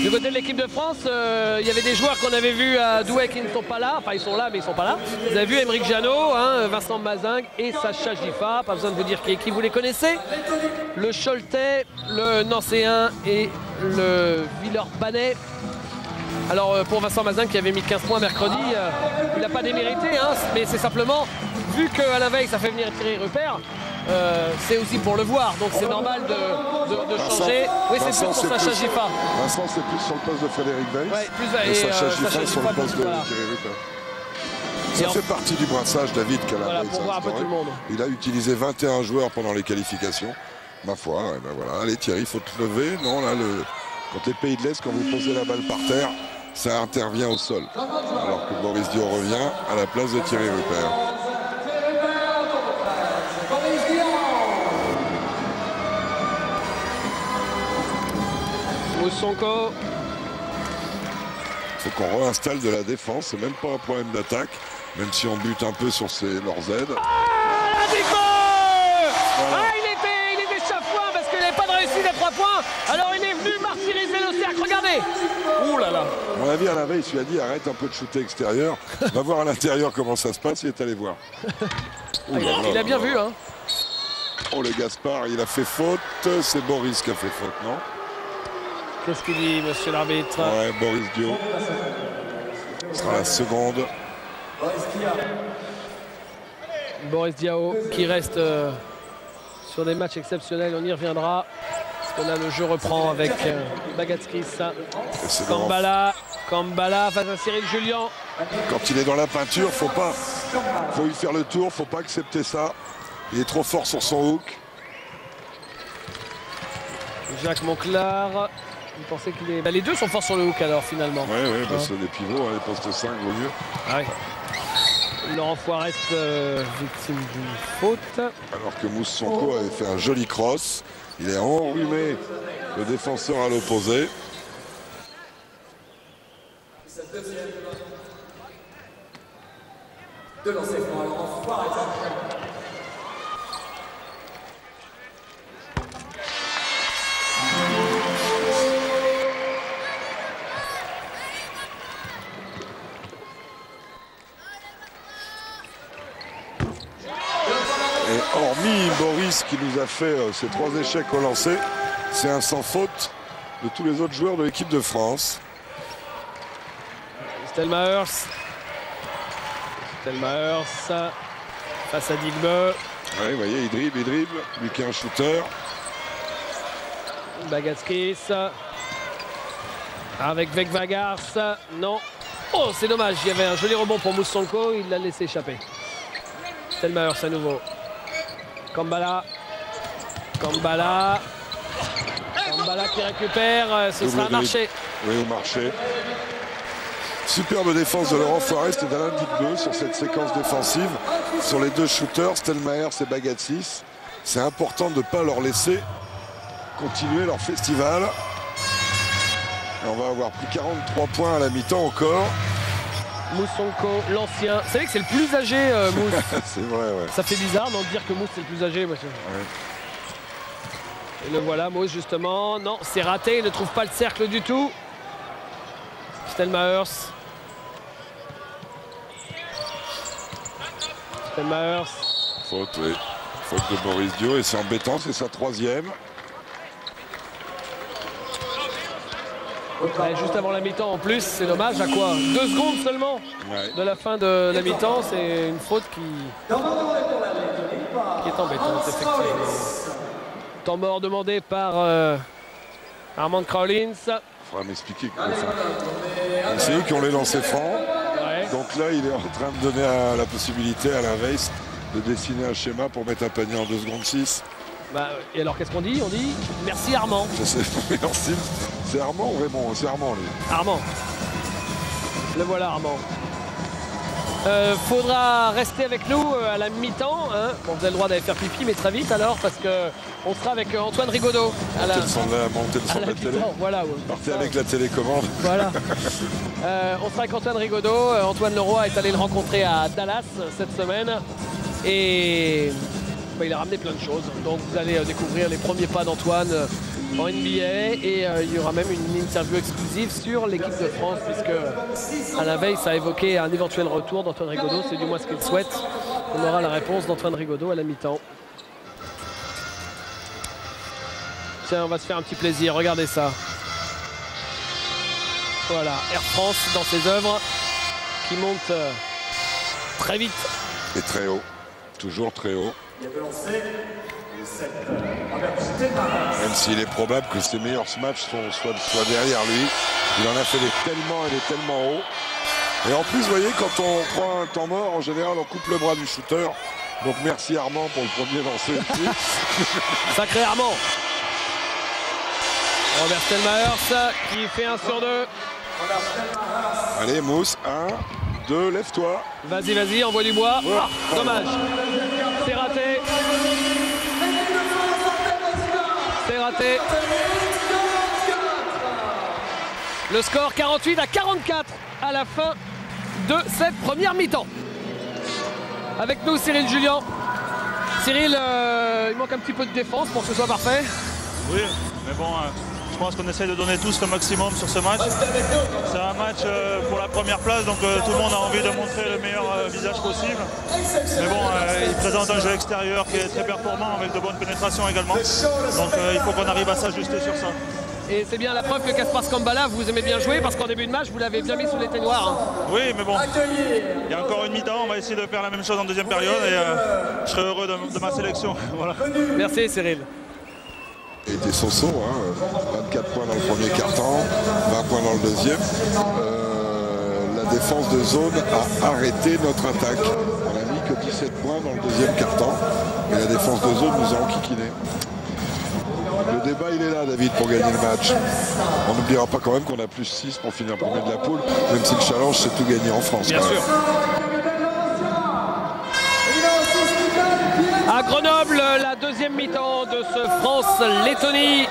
Du côté de l'équipe de France, il y avait des joueurs qu'on avait vus à Douai qui ne sont pas là. Enfin, ils sont là, mais ils ne sont pas là. Vous avez vu Aymeric Janot, hein, Vincent Mazingue et Sacha Giffa. Pas besoin de vous dire qui vous les connaissez. Le Choletais, le Nancéen et le Villeurbanais. Alors pour Vincent Mazingue qui avait mis 15 points mercredi, il n'a pas démérité, hein, mais c'est simplement, vu qu'à la veille ça fait venir Thierry Rupert, c'est aussi pour le voir, donc c'est normal de changer. Oui, c'est plus pour Sacha Giffa. Vincent, c'est plus sur le poste de Frédéric Weiss. Ouais, et Sacha Giffa sur le poste de Thierry Rupert. Ça fait partie du brassage, David, qu'à la veille, pour voir un peu tout le monde. Il a utilisé 21 joueurs pendant les qualifications. Ma foi, et ben voilà. Allez Thierry, il faut te lever. Non, là, quand les Pays de l'Est, quand vous posez la balle par terre, ça intervient au sol. Alors que Boris Dio revient à la place de Thierry Rupert. Moussonko. Il faut qu'on réinstalle de la défense. C'est même pas un problème d'attaque, même si on bute un peu sur leurs aides. Il était chafouin parce qu'il n'avait pas de réussite à 3 points. Alors il est venu martyriser le cercle. Regardez. Ouh là là. À mon avis, à la veille, il lui a dit arrête un peu de shooter extérieur. Va voir à l'intérieur comment ça se passe. Il est allé voir. Il a bien vu. Hein. Oh, le Gaspard, il a fait faute. C'est Boris qui a fait faute, non? Qu'est-ce qu'il dit, monsieur l'arbitre? Ouais, Boris Dio. Ce sera la seconde. Boris Diaw qui reste sur des matchs exceptionnels. On y reviendra. Parce que là, le jeu reprend avec Bagatskis. Kambala face à Cyril Julien. Quand il est dans la peinture, faut lui faire le tour. Faut pas accepter ça. Il est trop fort sur son hook. Jacques Monclar. Vous pensez qu'il est... les deux sont forts sur le hook alors finalement. Oui, parce que les pivots, les postes 5 vaut mieux. Ouais. Laurent Foirest victime d'une faute. Alors que Moussonko avait fait un joli cross. Il a enrhumé le défenseur à l'opposé. De l'enseignement à Laurent Foirest. Et hormis Boris qui nous a fait ces 3 échecs au lancer, c'est un sans faute de tous les autres joueurs de l'équipe de France. Stelmaers face à Digbeu. Oui, vous voyez, il dribble, lui qui est un shooter. Bagatskis avec Vegvagars. Non. Oh, c'est dommage, il y avait un joli rebond pour Moussonko, il l'a laissé échapper. Stelmaers à nouveau. Kambala qui récupère, ce sera un marché. Oui, au marché. Superbe défense de Laurent Foirest et d'Alain Digbeu sur cette séquence défensive. Sur les 2 shooters, Stelmaers et Bagatskis. C'est important de ne pas leur laisser continuer leur festival. Et on va avoir plus 43 points à la mi-temps encore. Moussonko, l'ancien. Vous savez que c'est le plus âgé, Mousse. C'est vrai, ouais. Ça fait bizarre non, de dire que Mousse c'est le plus âgé. Monsieur. Ouais. Et le voilà, Mousse justement. Non, c'est raté, il ne trouve pas le cercle du tout. Stelmaers. Stelmaers. Faute, oui. Faute de Boris Dio et c'est embêtant, c'est sa 3e. Ouais, juste avant la mi-temps en plus, c'est dommage. À quoi 2 secondes seulement de la fin de la mi-temps. C'est une faute qui est embêtante, effectivement. Temps mort demandé par Armand Kraulins. Il faudra m'expliquer. C'est eux qui ont les lancers francs. Ouais. Donc là, il est en train de donner la possibilité à la Weiss de dessiner un schéma pour mettre un panier en 2 secondes 6. Bah, et alors qu'est-ce qu'on dit? On dit merci Armand. Je sais, merci. C'est Armand ou Raymond? C'est Armand, lui. Armand. Le voilà, Armand. Faudra rester avec nous à la mi-temps. Hein. Bon, vous avez le droit d'aller faire pipi, mais très vite alors, parce qu'on sera avec Antoine Rigaudot. Montez le son de la télé. Voilà, ouais. Partez avec la télécommande. Voilà. On sera avec Antoine Rigaudot. Antoine Leroy est allé le rencontrer à Dallas cette semaine. Et il a ramené plein de choses. Donc vous allez découvrir les premiers pas d'Antoine en NBA et il y aura même une interview exclusive sur l'équipe de France puisque à la veille ça a évoqué un éventuel retour d'Antoine Rigaudot, c'est du moins ce qu'il souhaite. On aura la réponse d'Antoine Rigaudot à la mi-temps. Tiens, on va se faire un petit plaisir, regardez ça. Voilà, Air France dans ses œuvres qui monte très vite. Et très haut, toujours très haut. Même s'il est probable que ses meilleurs matchs soient derrière lui. Il en a fait tellement, il est tellement haut. Et en plus, vous voyez, quand on prend un temps mort, en général, on coupe le bras du shooter. Donc merci Armand pour le premier lancer. Sacré Armand. Robert Stelmaers qui fait 1 sur 2. Allez, Mousse, 1, 2, lève-toi. Vas-y, vas-y, envoie du bois. Ouais. Dommage. C'est raté. C'est raté. Le score 48-44 à la fin de cette première mi-temps. Avec nous Cyril Julien. Cyril, il manque un petit peu de défense pour que ce soit parfait. Oui, mais bon, je pense qu'on essaie de donner tous le maximum sur ce match. C'est un match pour la première place, donc tout le monde a envie de montrer le meilleur visage possible. Mais bon, il présente un jeu extérieur qui est très performant avec de bonnes pénétrations également. Donc il faut qu'on arrive à s'ajuster sur ça. Et c'est bien la preuve que Caspar Skambala, vous aimez bien jouer parce qu'en début de match, vous l'avez bien mis sous les ténoirs. Hein. Oui, mais bon, il y a encore une mi-temps, on va essayer de faire la même chose en deuxième période et je serai heureux de ma sélection. Voilà. Merci Cyril. Et des Soso, hein, 24 points dans le premier quart-temps, 20 points dans le deuxième. La défense de zone a arrêté notre attaque. On n'a mis que 17 points dans le deuxième quart-temps. Et la défense de zone nous a enquiquiné. Le débat il est là, David, pour gagner le match. On n'oubliera pas quand même qu'on a plus 6 pour finir premier de la poule, même si le challenge c'est tout gagner en France. Bien sûr. À Grenoble, la deuxième mi-temps de ce France-Lettonie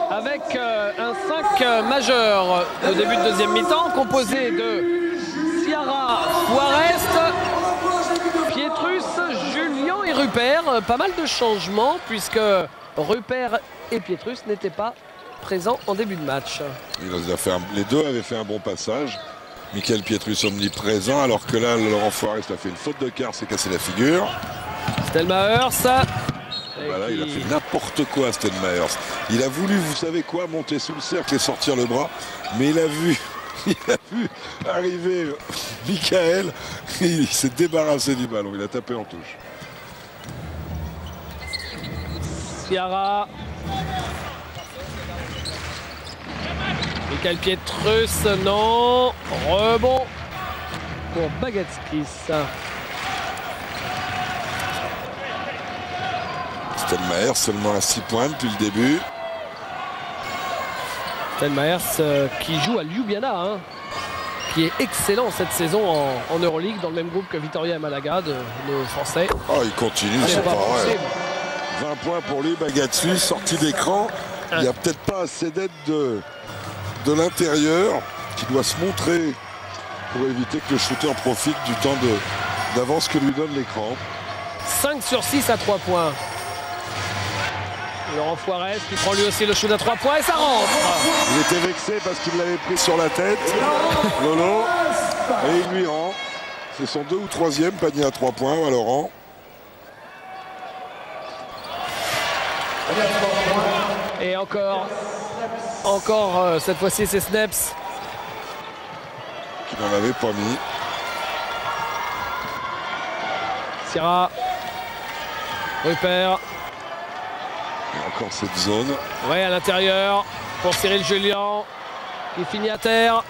avec un 5 majeur au début de deuxième mi-temps composé de Ciara, Forest, Pietrus, Julien et Rupert. Pas mal de changements puisque Rupert et Pietrus n'étaient pas présents en début de match. Les deux avaient fait un bon passage. Michael Pietrus omniprésent, alors que là, Laurent Forest a fait une faute de quart, s'est cassé la figure. Stelmaers. Voilà, il a fait n'importe quoi, Stelmaers. Il a voulu, vous savez quoi, monter sous le cercle et sortir le bras, mais il a vu arriver Michael, il s'est débarrassé du ballon, il a tapé en touche. Ciara. Michael Pietrus, non. Rebond pour Bagatskis. Stelmaers seulement à 6 points depuis le début. Stelmaers qui joue à Ljubljana, hein, qui est excellent cette saison en Euroleague, dans le même groupe que Vitoria et Malaga, le français. Oh, il continue, c'est pas vrai. 20 points pour lui, Bagatsu, sorti d'écran. Il n'y a peut-être pas assez d'aide de l'intérieur qui doit se montrer pour éviter que le shooter profite du temps d'avance que lui donne l'écran. 5 sur 6 à 3 points. Laurent Foirest qui prend lui aussi le shoot à 3 points et ça rentre. Il était vexé parce qu'il l'avait pris sur la tête, Lolo, et il lui rend. C'est son 2 ou 3e panier à 3 points à Laurent. Et encore cette fois-ci c'est Snaps qui n'en avait pas mis. Sierra, Rupert. Et encore cette zone. Ouais, à l'intérieur pour Cyril Julien qui finit à terre.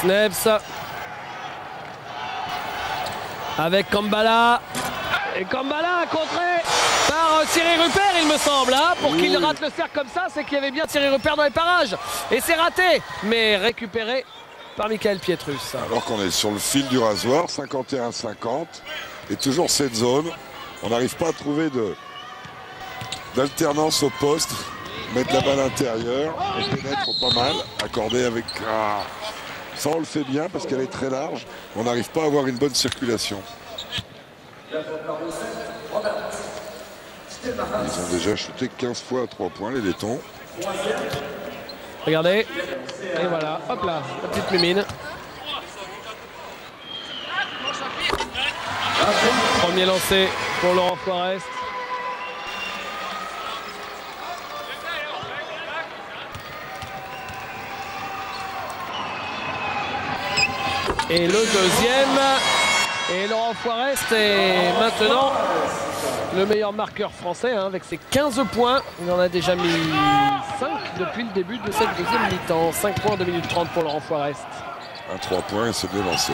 Snaps avec Kambala. Et Kambala contré par Thierry Rupert, il me semble. Hein, pour qu'il rate le cercle comme ça, c'est qu'il y avait bien Thierry Rupert dans les parages. Et c'est raté, mais récupéré par Michael Pietrus. Alors qu'on est sur le fil du rasoir, 51-50. Et toujours cette zone. On n'arrive pas à trouver d'alternance au poste. Mettre la balle intérieure. Et pénètre pas mal. Accordé avec... Ça, on le fait bien parce qu'elle est très large. On n'arrive pas à avoir une bonne circulation. Ils ont déjà shooté 15 fois à 3 points, les Lettons. Regardez. Et voilà, hop là, la petite mimine. Premier lancé pour Laurent Foirest. Et le deuxième. Et Laurent Foirest est maintenant le meilleur marqueur français hein, avec ses 15 points. Il en a déjà mis 5 depuis le début de cette deuxième mi-temps. 5 points en 2 minutes 30 pour Laurent Foirest. Un 3 points et c'est bien lancé.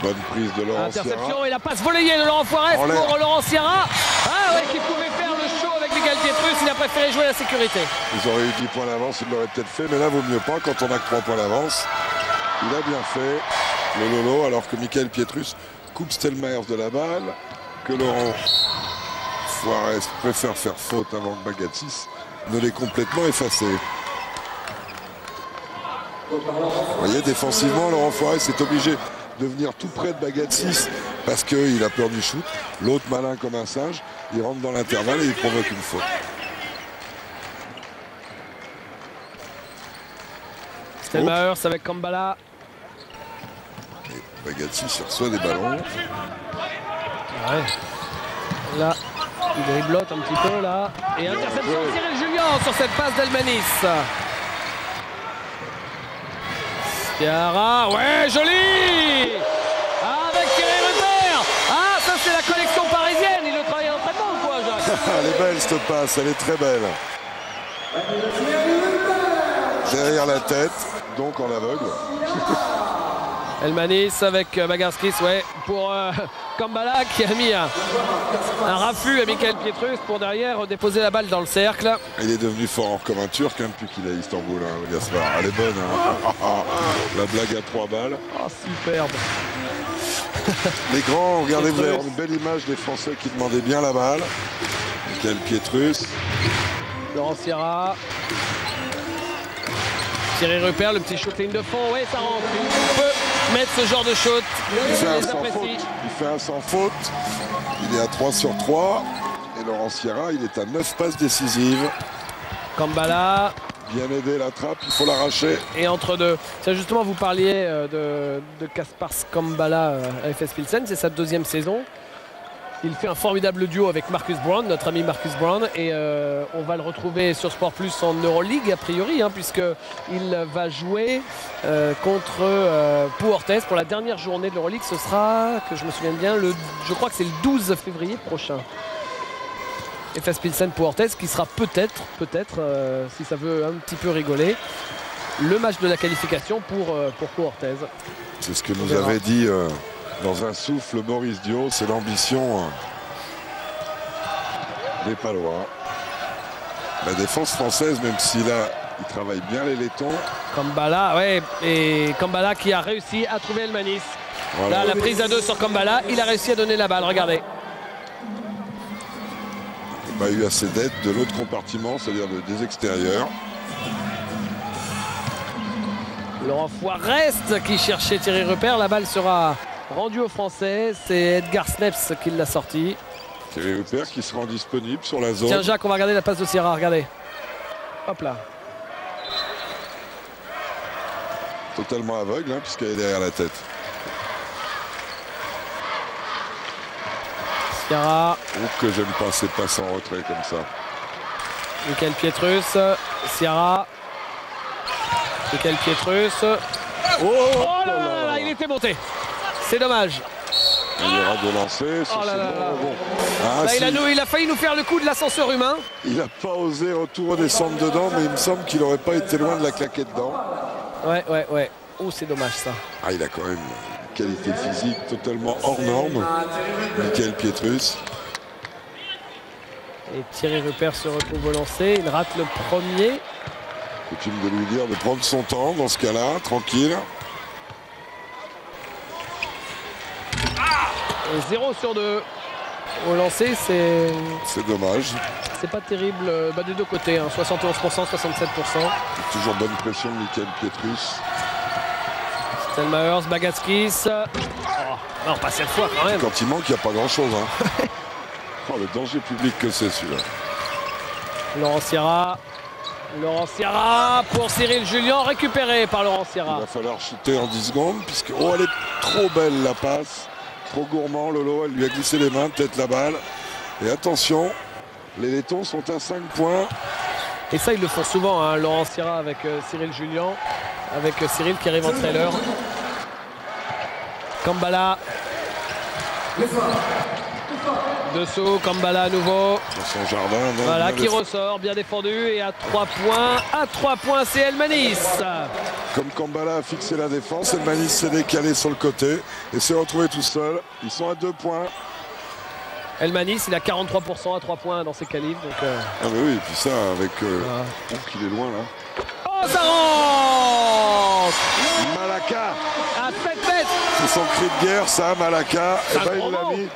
Bonne prise de Laurent Interception Sierra. et la passe volée de Laurent Foirest pour Laurent Sierra. Ah ouais, qui pouvait faire le show avec Michael Pietrus. Il a préféré jouer la sécurité. Ils auraient eu 10 points d'avance, ils l'auraient peut-être fait. Mais là, vaut mieux pas quand on a que 3 points d'avance. Il a bien fait. Le Lolo, alors que Michael Pietrus coupe Stelmaiers de la balle, que Laurent Foirest préfère faire faute avant que Bagatis ne l'ait complètement effacé. Vous voyez, défensivement, Laurent Foirest est obligé de venir tout près de Bagatis parce qu'il a peur du shoot. L'autre, malin comme un singe, il rentre dans l'intervalle et il provoque une faute. Stelmaiers avec Kambala. Bagatis il reçoit des ballons. Ouais. Là, il driblote un petit peu là. Et interception de Cyril Julien sur cette passe d'Elmanis. Sierra, ouais, joli. Avec Thierry Rupert. Ah, ça c'est la collection parisienne. Il le travaille en entraînement ou quoi, Jacques? Elle est belle cette passe, elle est très belle. Derrière la tête, donc en aveugle. Elmanis avec Bagarskis, ouais, pour Kambala qui a mis un raffut à Michael Pietrus pour derrière déposer la balle dans le cercle. Il est devenu fort comme un Turc hein, depuis qu'il est à Istanbul, hein, Gaspard. Elle est bonne. Hein. La blague à 3 balles. Oh, superbe. Les grands, regardez, vous avez une belle image des Français qui demandaient bien la balle. Michael Pietrus. Laurent Sierra. Thierry Rupert, le petit shooting de fond, ouais, ça rentre. Il peut mettre ce genre de shoot. Il fait un sans faute. Il fait un sans faute. Il est à 3 sur 3. Et Laurent Sierra, il est à 9 passes décisives. Kambala. Bien aidé la trappe, il faut l'arracher. Et entre deux. Ça justement, vous parliez de Kaspars Kambala à FS Pilsen, c'est sa 2e saison. Il fait un formidable duo avec Marcus Brown, notre ami Marcus Brown, et on va le retrouver sur Sport Plus en Euroleague a priori, hein, puisqu'il va jouer contre Pau Orthez pour la dernière journée de l'Euroleague. Ce sera, que je me souvienne bien, je crois que c'est le 12 février prochain. FS Pilsen Pau Orthez qui sera peut-être, si ça veut un petit peu rigoler, le match de la qualification pour Pau Orthez. C'est ce que nous avait dit dans un souffle Maurice Dio, c'est l'ambition des Palois. La défense française, même si là, il travaille bien les Lettons. Kambala, ouais, et Kambala qui a réussi à trouver Elmanis. Voilà. Là, la prise à 2 sur Kambala, il a réussi à donner la balle, regardez. Il n'a pas eu assez d'aide de l'autre compartiment, c'est-à-dire des extérieurs. Laurent Foirest qui cherchait Thierry Rupert. La balle sera rendue aux Français. C'est Edgar Sneps qui l'a sorti. Thierry Rupert qui se rend disponible sur la zone. Tiens Jacques, on va regarder la passe de Sierra, regardez. Hop là. Totalement aveugle, hein, puisqu'elle est derrière la tête. Sierra. Oh, que j'aime pas ces passes en retrait comme ça. Michael Pietrus. Sierra. Michael Pietrus. Oh, là là là, il était monté. C'est dommage. Il y aura de lancer. Oh là là là. Bon. Ah, Là, si. il a failli nous faire le coup de l'ascenseur humain. Il n'a pas osé tout redescendre dedans, mais il me semble qu'il n'aurait pas été loin de la claquer dedans. Ouais. Oh, c'est dommage ça. Ah, il a quand même une qualité physique totalement hors norme. Michael Pietrus. Et Thierry Rupert se retrouve au lancer. Il rate le premier. Coutume de lui dire de prendre son temps dans ce cas-là, tranquille. Et 0 sur 2. Au lancer, c'est dommage. c'est pas terrible des deux côtés. Hein. 71%, 67%. Toujours bonne pression de Michael Pietrus. Stelmachers, Bagatskis. Oh, non, pas cette fois quand même. Quand il manque, il n'y a pas grand-chose. Hein. Oh, le danger public que c'est celui-là. Laurent Sierra. Laurent Sierra pour Cyril Julien, récupéré par Laurent Sierra. Il va falloir shooter en 10 secondes, puisque oh, elle est trop belle la passe. Trop gourmand, Lolo, elle lui a glissé les mains, peut-être la balle. Et attention, les Lettons sont à 5 points. Et ça, ils le font souvent, hein, Laurent Sierra avec Cyril Julien, avec Cyril qui arrive en trailer. Kambala. Dessous, Kambala à nouveau. Dans son jardin. Voilà, qui ressort, bien défendu. Et à 3 points. À 3 points, c'est Elmanis. Comme Kambala a fixé la défense, Elmanis s'est décalé sur le côté et s'est retrouvé tout seul. Ils sont à 2 points. Elmanis, il a 43% à 3 points dans ses qualifs. Donc, Ah mais oui, et puis ça avec... Oh, qu'il est loin là. Oh, ça rentre Malaka. à 7 mètres. C'est son cri de guerre, ça, Malaka. C'est un Eh ben, gros il l'a mot. mis.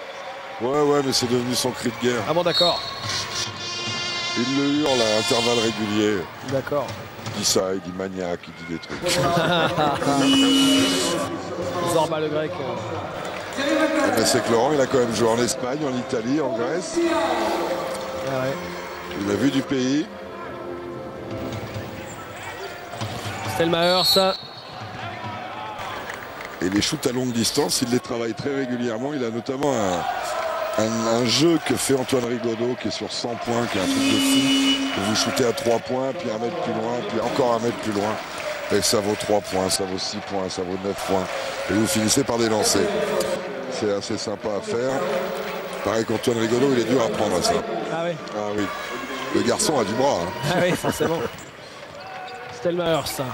Ouais, mais c'est devenu son cri de guerre. Ah bon, d'accord. Il le hurle à intervalles réguliers. D'accord. Il dit ça, il dit maniaque, il dit des trucs. Zorba le grec. Mais c'est que Laurent, il a quand même joué en Espagne, en Italie, en Grèce. Ah ouais. Il a vu du pays. Stelmachers, ça. Et les shoots à longue distance, il les travaille très régulièrement. Il a notamment un jeu que fait Antoine Rigaudot qui est sur 100 points, qui est un truc de fou. Vous shootez à 3 points, puis 1 mètre plus loin, puis encore 1 mètre plus loin. Et ça vaut 3 points, ça vaut 6 points, ça vaut 9 points. Et vous finissez par des lancers. C'est assez sympa à faire. Pareil qu'Antoine Rigaudot, il est dur à prendre à ça. Ah oui. Ah oui. Le garçon a du bras. Hein. Ah oui, forcément. Stelmachers, ça.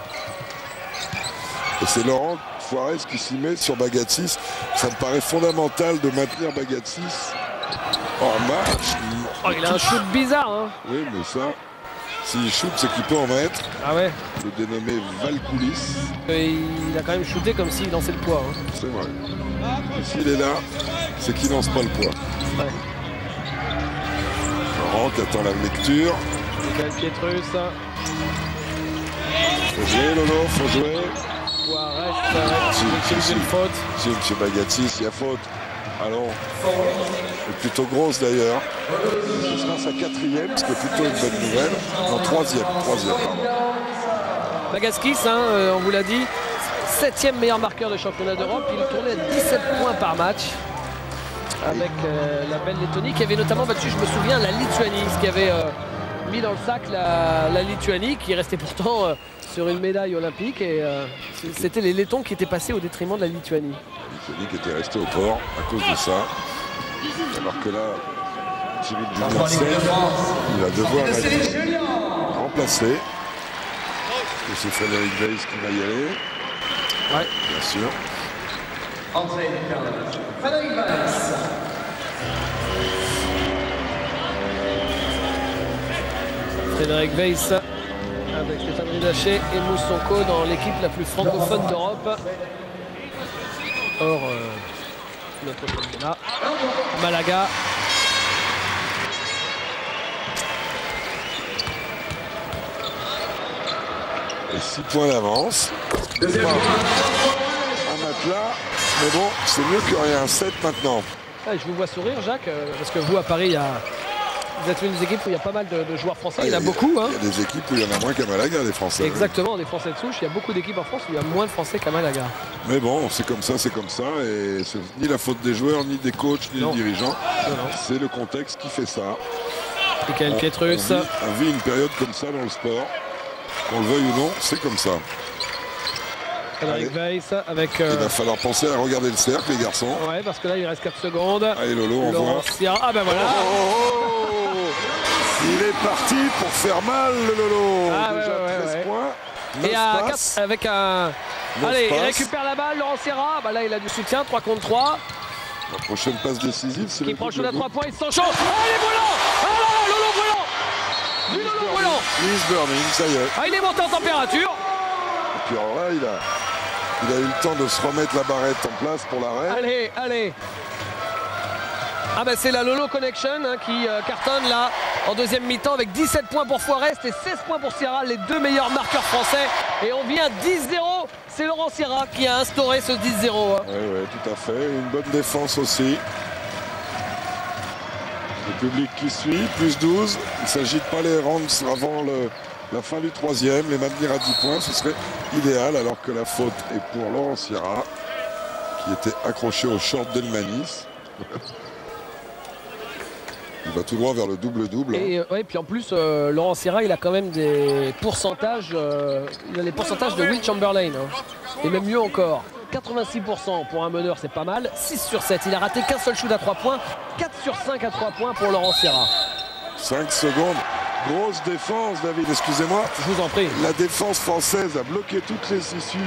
Et c'est Laurent Foirest qui s'y met sur Bagatsis. Ça me paraît fondamental de maintenir Bagatsis en match. Oh, il a un shoot bizarre, hein. Oui, mais ça, s'il shoot, c'est qu'il peut en mettre. Ah ouais. Le dénommé Valcoulis. Il a quand même shooté comme s'il lançait le poids. Hein. C'est vrai. Et s'il est là, c'est qu'il lance pas le poids. Ouais. Laurent qui attend la lecture. Michael Pietrus. Faut jouer, Lolo, faut jouer. Foirest. Si. Une faute. Si, M. Bagatsis, il y a faute. Allons. Et plutôt grosse d'ailleurs. Ce sera sa 4e, ce qui est plutôt une bonne nouvelle. Non, 3e, pardon. Bagatskis, hein, on vous l'a dit, 7e meilleur marqueur de championnat d'Europe. Il tournait à 17 points par match avec la belle Lettonie qui avait notamment battu, je me souviens, la Lituanie, ce qui avait mis dans le sac la Lituanie, qui restait pourtant sur une médaille olympique. Et c'était les Lettons qui étaient passés au détriment de la Lituanie. La Lituanie qui était restée au port à cause de ça. Alors que là, Cyril Julien, il va devoir être remplacé. Et c'est Frédéric Weiss qui va y aller. Ouais. Bien sûr. Frédéric Weiss. Frédéric Weiss avec Stéphane Ridaché et Moussonko dans l'équipe la plus francophone d'Europe. Or, notre championnat, Malaga. Et 6 points d'avance. Un matelas, mais bon, c'est mieux que rien. 7 maintenant. Ah, je vous vois sourire, Jacques, parce que vous, à Paris, vous êtes une des équipes où il y a pas mal de joueurs français. Il y en a beaucoup. Hein. Il y a des équipes où il y en a moins qu'à Malaga, des Français. Exactement, des Français de souche. Il y a beaucoup d'équipes en France où il y a moins de Français qu'à Malaga. Mais bon, c'est comme ça. Et c'est ni la faute des joueurs, ni des coachs, ni des dirigeants. C'est le contexte qui fait ça. Michael Pietrus. On vit une période comme ça dans le sport. Qu'on le veuille ou non, c'est comme ça. Avec Weiss, avec... Il va falloir penser à regarder le cercle, les garçons. Ouais, parce que là, il reste 4 secondes. Allez, Lolo, on voit. Ah ben voilà. Il est parti pour faire mal, le Lolo. Déjà 13 points. Et avec un... Allez, il récupère la balle, Laurent Sierra. Bah là, il a du soutien, 3 contre 3. La prochaine passe décisive, c'est le... Qui prend le shoot à 3 points, il s'enchaîne. Ah, il est volant. Ah là là, Lolo volant. Du Lolo volant. He's burning, ça y est. Ah, il est monté en température. Et puis alors là, il a eu le temps de se remettre la barrette en place pour l'arrêt. Allez. Ah ben c'est la Lolo Connection hein, qui cartonne là en deuxième mi-temps avec 17 points pour Forest et 16 points pour Sierra, les deux meilleurs marqueurs français. Et on vient 10-0. C'est Laurent Sierra qui a instauré ce 10-0. Hein. Oui, tout à fait. Une bonne défense aussi. Le public qui suit, plus 12. Il ne s'agit de pas les rendre avant la fin du troisième, les maintenir à 10 points, ce serait idéal, alors que la faute est pour Laurent Sierra, qui était accroché au short d'Elmanis. Il va tout droit vers le double-double. Et ouais, puis en plus, Laurent Sierra, il a quand même des pourcentages. Il a les pourcentages de Will Chamberlain. Hein. Et même mieux encore. 86% pour un meneur, c'est pas mal. 6 sur 7. Il a raté qu'un seul shoot à 3 points. 4 sur 5 à 3 points pour Laurent Sierra. 5 secondes. Grosse défense, David, excusez-moi. Je vous en prie. La défense française a bloqué toutes les issues,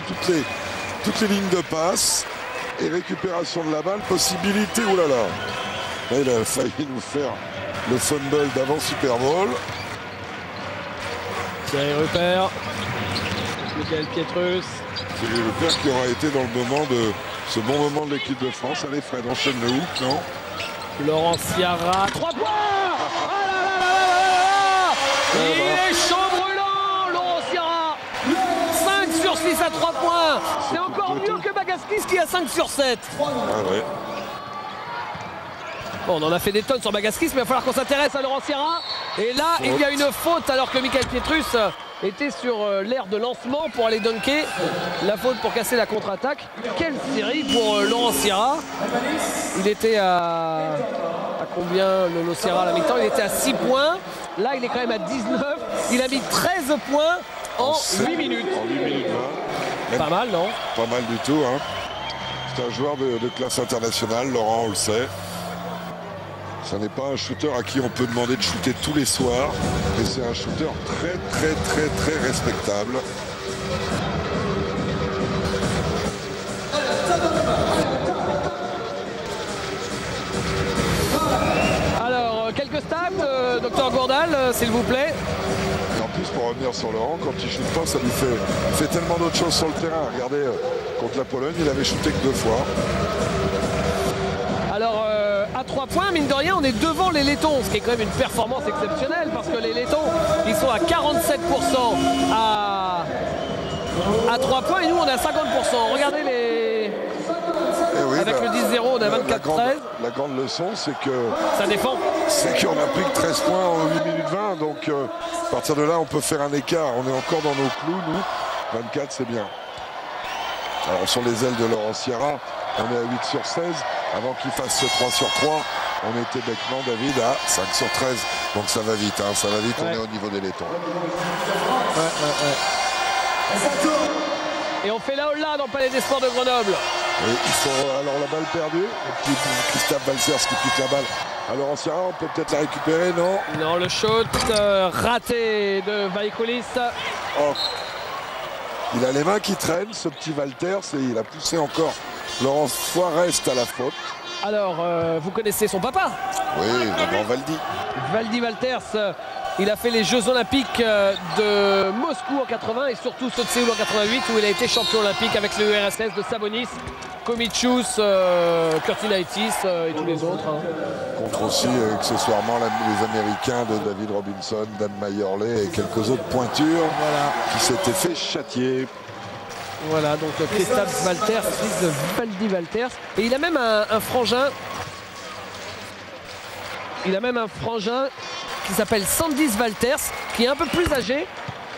toutes les lignes de passe. Et récupération de la balle, possibilité, oulala. Là, il a failli nous faire le fumble d'avant Super Bowl. Thierry Rupert. Michael Pietrus. Thierry Rupert qui aura été dans le moment de ce bon moment de l'équipe de France. Allez Fred, enchaîne le hook, non? Laurent Sierra. 3 points. Il est chaud brûlant, Laurent Sierra. 5 sur 6 à 3 points. C'est encore mieux que Bagaskis qui a 5 sur 7. Ah ouais. Bon, on en a fait des tonnes sur Bagaskis, mais il va falloir qu'on s'intéresse à Laurent Sierra. Et là, il y a une faute alors que Michael Pietrus était sur l'aire de lancement pour aller dunker. La faute pour casser la contre-attaque. Quelle série pour Laurent Sierra. Il était à combien, Laurent Sierra à la mi-temps? Il était à 6 points. Là, il est quand même à 19. Il a mis 13 points en 8 minutes. En 8 minutes 20. Pas mal, non? Pas mal du tout. Hein. C'est un joueur de classe internationale, Laurent, on le sait. Ce n'est pas un shooter à qui on peut demander de shooter tous les soirs, mais c'est un shooter très respectable. Alors, quelques stats, docteur Gourdal, s'il vous plaît. Et en plus, pour revenir sur Laurent, quand il shoot pas, ça lui fait tellement d'autres choses sur le terrain. Regardez, contre la Pologne, il avait shooté que 2 fois. Alors, à 3 points, mine de rien, on est devant les Lettons, ce qui est quand même une performance exceptionnelle parce que les Lettons, ils sont à 47% à 3 points et nous, on est à 50%. Regardez les... Oui, avec le 10-0, on a 24-13. La grande leçon, c'est que... Ça défend. C'est qu'on a pris que 13 points en 8 minutes 20, donc à partir de là, on peut faire un écart. On est encore dans nos clous, nous. 24, c'est bien. Alors, sur les ailes de Laurent Sierra, on est à 8 sur 16. Avant qu'il fasse ce 3 sur 3, on était bêtement, David, à 5 sur 13. Donc ça va vite, hein, ça va vite, on est au niveau des Lettons. Et on fait la holla dans le Palais des Sports de Grenoble. Oui, ils sont, alors la balle perdue, et puis Christophe Valsers qui pique la balle. Alors en Sierra, on peut peut-être la récupérer, non? Non, le shoot raté de Vaïkoulis. Oh. Il a les mains qui traînent, ce petit Valters, et il a poussé encore Laurent Forest à la faute. Alors, vous connaissez son papa? Oui, le grand Valdi. Valdi Valters, Il a fait les Jeux Olympiques de Moscou en 80 et surtout ceux de Séoul en 88 où il a été champion olympique avec le URSS de Sabonis, Komichus, Kurtinaitis et tous les autres. Contre aussi accessoirement les Américains de David Robinson, Dan Mayerley et quelques autres pointures qui s'étaient fait châtier. Voilà, donc Kristaps Valters, fils de Valdi Valters. Et il a même un frangin. Il a même un frangin qui s'appelle Sandis Valters, qui est un peu plus âgé,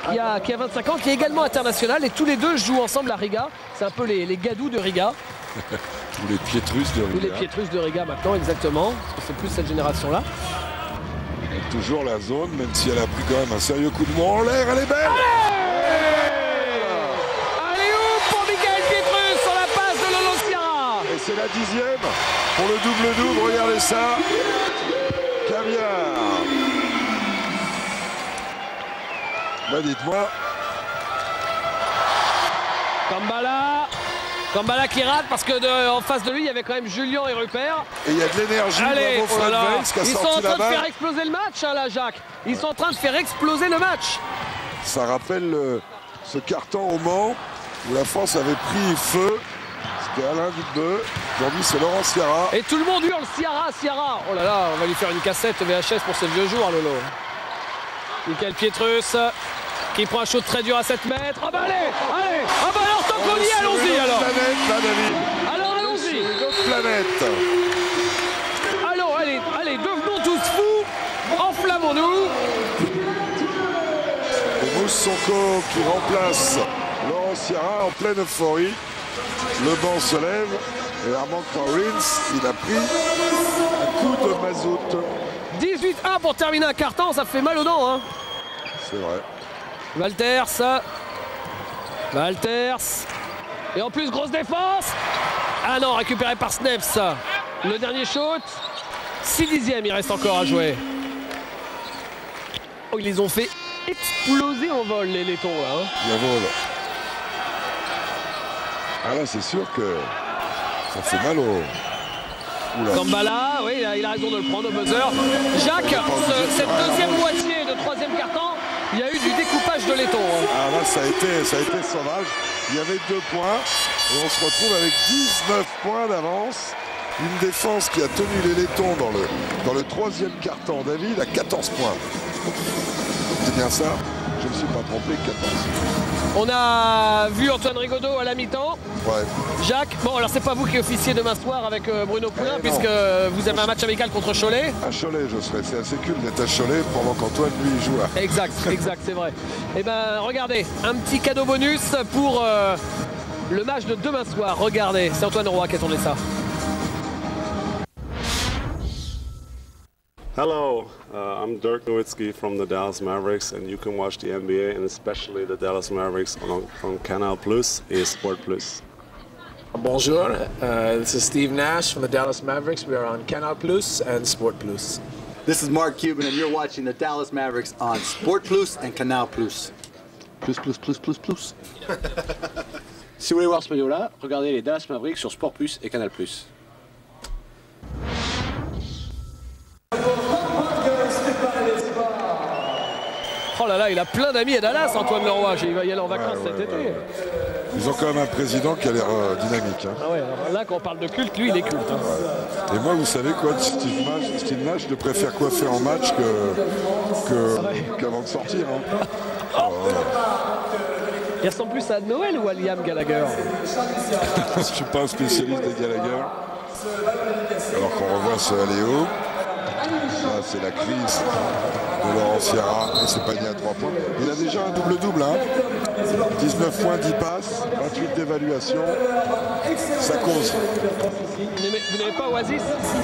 qui a 25 ans, qui est également international. Et tous les deux jouent ensemble à Riga. C'est un peu les gadous de Riga. Ou les Pietrus de Riga. Ou les Pietrus de Riga maintenant, exactement. Parce que c'est plus cette génération-là. Toujours la zone, même si elle a pris quand même un sérieux coup de mou en l'air. Elle est belle. C'est la 10e pour le double-double, regardez ça. Caviar. Bah dites-moi. Kambala qui rate parce que en face de lui il y avait quand même Julien et Rupert. Et il y a de l'énergie. Allez, bravo Fred Weiss qui a ils sont sorti en train de la faire balle. exploser le match là, Jacques. Ils sont en train de faire exploser le match. Ça rappelle ce carton au Mans où la France avait pris feu. C'était Alain Duquebeux. Aujourd'hui, c'est Laurent Ciara. Et tout le monde hurle Ciara, Ciara. Oh là là, on va lui faire une cassette VHS pour ce vieux jour, Lolo. Michael Pietrus qui prend un shoot très dur à 7 mètres. Ah bah allez. Ah bah alors tant qu'on y est, allons-y alors. Planète, là, David. Alors allons-y. Une autre planète. Alors allez, devenons tous fous. Enflammons-nous. Et Mousse Sonko qui remplace Laurent Ciara en pleine euphorie. Le banc se lève et Armand Crowlins, il a pris un coup de mazout. 18-1 pour terminer un carton, ça fait mal aux dents. Hein. C'est vrai. Valters. Et en plus, grosse défense. Ah non, récupéré par Sneps. Le dernier shoot. 6/10, il reste encore à jouer. Oh, ils les ont fait exploser en vol, les Lettons. Là, hein. Bien vol. Ah là, c'est sûr que ça fait mal au... Kambala, oui, il a raison de le prendre au buzzer. Jacques, cette deuxième moitié de troisième quart-temps, il y a eu du découpage de Letton. Hein. Ah là, ça a été sauvage. Il y avait 2 points et on se retrouve avec 19 points d'avance. Une défense qui a tenu les Lettons dans le troisième quart-temps. David a 14 points. C'est bien ça? Je ne me suis pas trompé, 14. On a vu Antoine Rigaudot à la mi-temps. Ouais. Jacques, bon alors c'est pas vous qui officiez demain soir avec Bruno Poulain puisque vous avez un match amical contre Cholet. À Cholet, je serai. C'est assez cool d'être à Cholet pendant qu'Antoine lui joue à... Exact, c'est vrai. Et ben regardez, un petit cadeau bonus pour le match de demain soir. Regardez, c'est Antoine Roy qui a tourné ça. Hello, I'm Dirk Nowitzki from the Dallas Mavericks, and you can watch the NBA and especially the Dallas Mavericks on Canal Plus et Sport Plus. Bonjour, this is Steve Nash from the Dallas Mavericks. We are on Canal Plus and Sport Plus. This is Mark Cuban, and you're watching the Dallas Mavericks on Sport Plus and Canal Plus. Plus. Si vous voulez voir ce maillot-là, regardez les Dallas Mavericks sur Sport Plus et Canal Plus. Oh là là, il a plein d'amis à Dallas, Antoine Leroy. Il va y aller en vacances cet été. Ils ont quand même un président qui a l'air dynamique. Hein. Ah ouais, alors là, quand on parle de culte, lui, il est culte. Hein. Et moi, vous savez quoi, Steve Nash ne préfère coiffer en match qu'avant de sortir. Hein. Il ressemble plus à Noël ou à Liam Gallagher? Je ne suis pas un spécialiste des Gallagher. Alors qu'on revoit ce Aléo. Là, c'est la crise de Laurent Ciara et c'est panier à 3 points. Il a déjà un double-double. Hein. 19 points, 10 passes, 28 d'évaluation. Ça cause. Vous n'avez pas Oasis?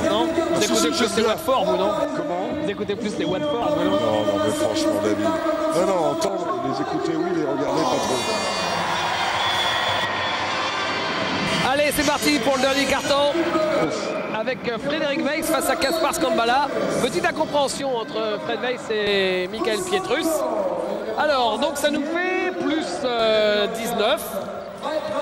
Non? Vous écoutez plus les Watford, vous, non? Comment? Vous écoutez plus les Watford, vous, non? Non, mais franchement, David. Non, entendre, les écouter, oui, les regarder, pas trop. Allez, c'est parti pour le dernier carton. Avec Frédéric Weiss face à Kaspar Kambala. Petite incompréhension entre Fred Weiss et Michael Pietrus. Alors, donc ça nous fait plus 19.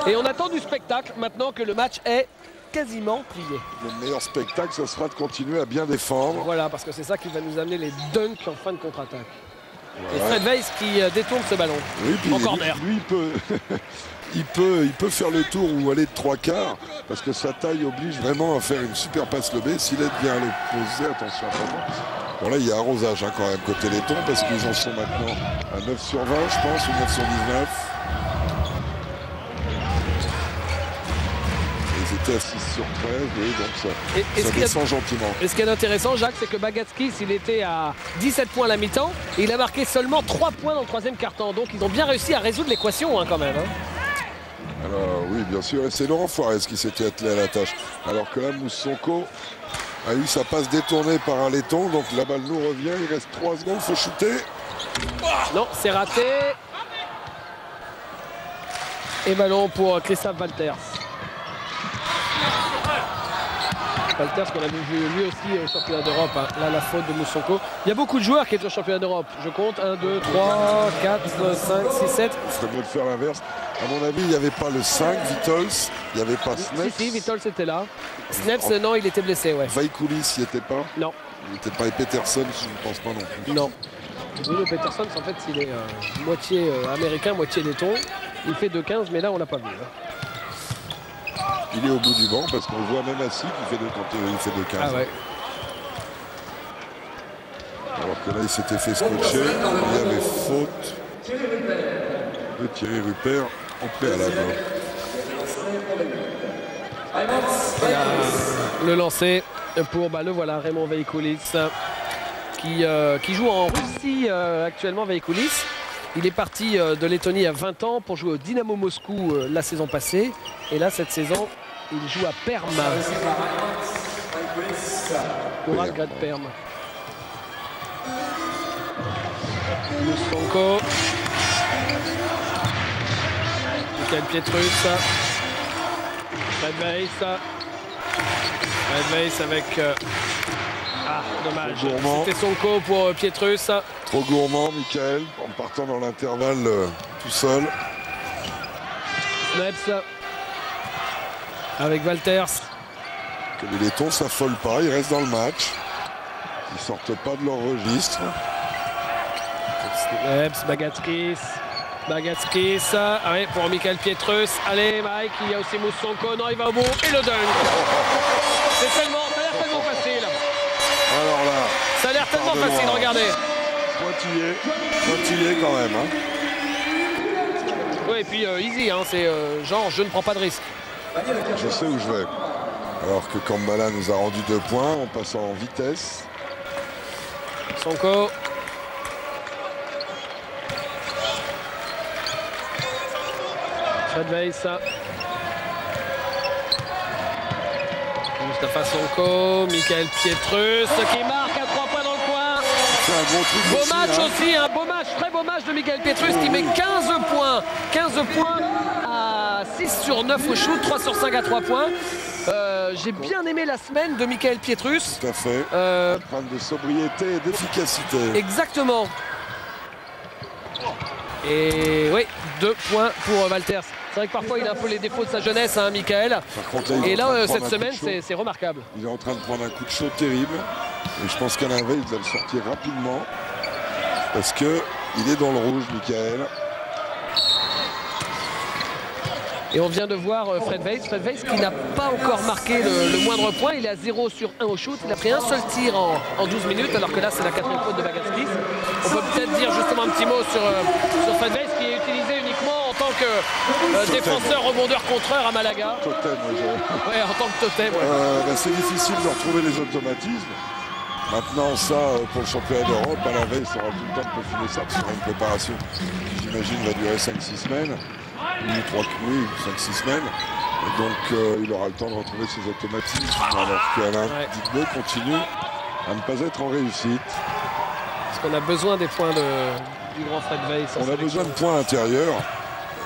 Et on attend du spectacle maintenant que le match est quasiment plié. Le meilleur spectacle, ce sera de continuer à bien défendre. Voilà, parce que c'est ça qui va nous amener les dunks en fin de contre-attaque. Ouais. Et Fred Weiss qui détourne ce ballon. Oui, puis en corner. Lui, il peut faire le tour ou aller de 3 quarts parce que sa taille oblige vraiment à faire une super passe lobée. S'il aide bien à les poser, attention à ça. Bon là, il y a arrosage quand même côté laiton parce qu'ils en sont maintenant à 9 sur 20, je pense, ou 9 sur 19. Ils étaient à 6 sur 13, oui, donc ça descend gentiment. Et ce qui est intéressant, Jacques, c'est que Bagatskis, il était à 17 points à la mi-temps et il a marqué seulement 3 points dans le 3e quart-temps. Donc ils ont bien réussi à résoudre l'équation quand même. Alors oui, bien sûr, et c'est Laurent Foirez qui s'était attelé à la tâche. Alors que là, Moussonko a eu sa passe détournée par un laiton, donc la balle nous revient, il reste 3 secondes, il faut shooter. Non, c'est raté. Et ballon pour Christophe Walters. Walters qu'on a vu lui aussi au championnat d'Europe. Là, la faute de Moussonko. Il y a beaucoup de joueurs qui étaient au championnat d'Europe. Je compte 1, 2, 3, 4, 5, 6, 7. Il serait mieux de faire l'inverse. À mon avis, il n'y avait pas le 5, Vitols, il n'y avait pas Sneps. Si, Vitols était là. Sneps, non, il était blessé, ouais. Vaikoulis, il n'y était pas. Non. Il n'était pas. Et Peterson, je ne pense pas non plus. Non. Oui, le Peterson, en fait, il est moitié américain, moitié laiton. Il fait 2,15, mais là, on l'a pas vu. Il est au bout du banc parce qu'on le voit même assis qu'il fait il fait 2,15. Ah ouais. Alors que là, il s'était fait scotcher. Il y avait faute de Thierry Rupert en préalable. Le lancer pour, le voilà, Raymond Vaikoulis qui joue en Russie actuellement, Vaikoulis. Il est parti de Lettonie à 20 ans pour jouer au Dynamo Moscou la saison passée. Et là, cette saison, il joue à Perm. Au Radgrad Perm. Moussonko. Michael Pietrus. Fred Weiss. Fred Weiss avec... dommage. C'était Sonko pour Pietrus. Trop gourmand, Michael, en partant dans l'intervalle tout seul. Sneps avec Walters. Que les laitons s'affolent pas, ils restent dans le match. Ils sortent pas de leur registre. Sneps, Bagatskis. Ouais, pour Michael Pietrus. Allez, Mike, il y a aussi Moussonko. Non, il va au bout. Et le dunk. Ça a l'air tellement facile. Alors là. Ça a l'air tellement facile, regardez. Pointillé quand même. Oui, et puis easy, c'est genre je ne prends pas de risque. Je sais où je vais. Alors que Kambala nous a rendu 2 points en passant en vitesse. Sonko. Fred Weiss. Mustafa Sonko, Michael Pietrus qui marque à 3 points dans le coin. C'est un gros truc beau match aussi, un beau match, très beau match de Michael Pietrus qui met 15 points. 15 points à 6 sur 9 au shoot, 3 sur 5 à 3 points. J'ai bien aimé la semaine de Michael Pietrus. Tout à fait. Empreinte de sobriété et d'efficacité. Exactement. Et oui, 2 points pour Walters. C'est vrai que parfois il a un peu les défauts de sa jeunesse, Michael. Et là, cette semaine, c'est remarquable. Il est en train de prendre un coup de chaud terrible. Et je pense qu'Alain Veil va le sortir rapidement. Parce qu'il est dans le rouge, Michael. Et on vient de voir Fred Weiss. Fred Weiss qui n'a pas encore marqué le moindre point. Il est à 0 sur 1 au shoot. Il a pris un seul tir en 12 minutes, alors que là, c'est la 4e faute de Bagatskis. On peut peut-être dire justement un petit mot sur Fred Weiss qui est utilisé uniquement en tant que défenseur rebondeur contreur à Malaga. Totem, ouais, en tant que totem. Ouais. C'est difficile de retrouver les automatismes. Maintenant, ça, pour le championnat d'Europe, Alain Veil aura tout le temps de peaufiner ça sur une préparation qui, j'imagine, va durer 5-6 semaines. Oui, 5-6 semaines. Et donc, il aura le temps de retrouver ses automatismes. Alors qu'Alain Digbeu continue à ne pas être en réussite. Parce qu'on a besoin des points du grand Fred Weiss. On a besoin de points intérieurs.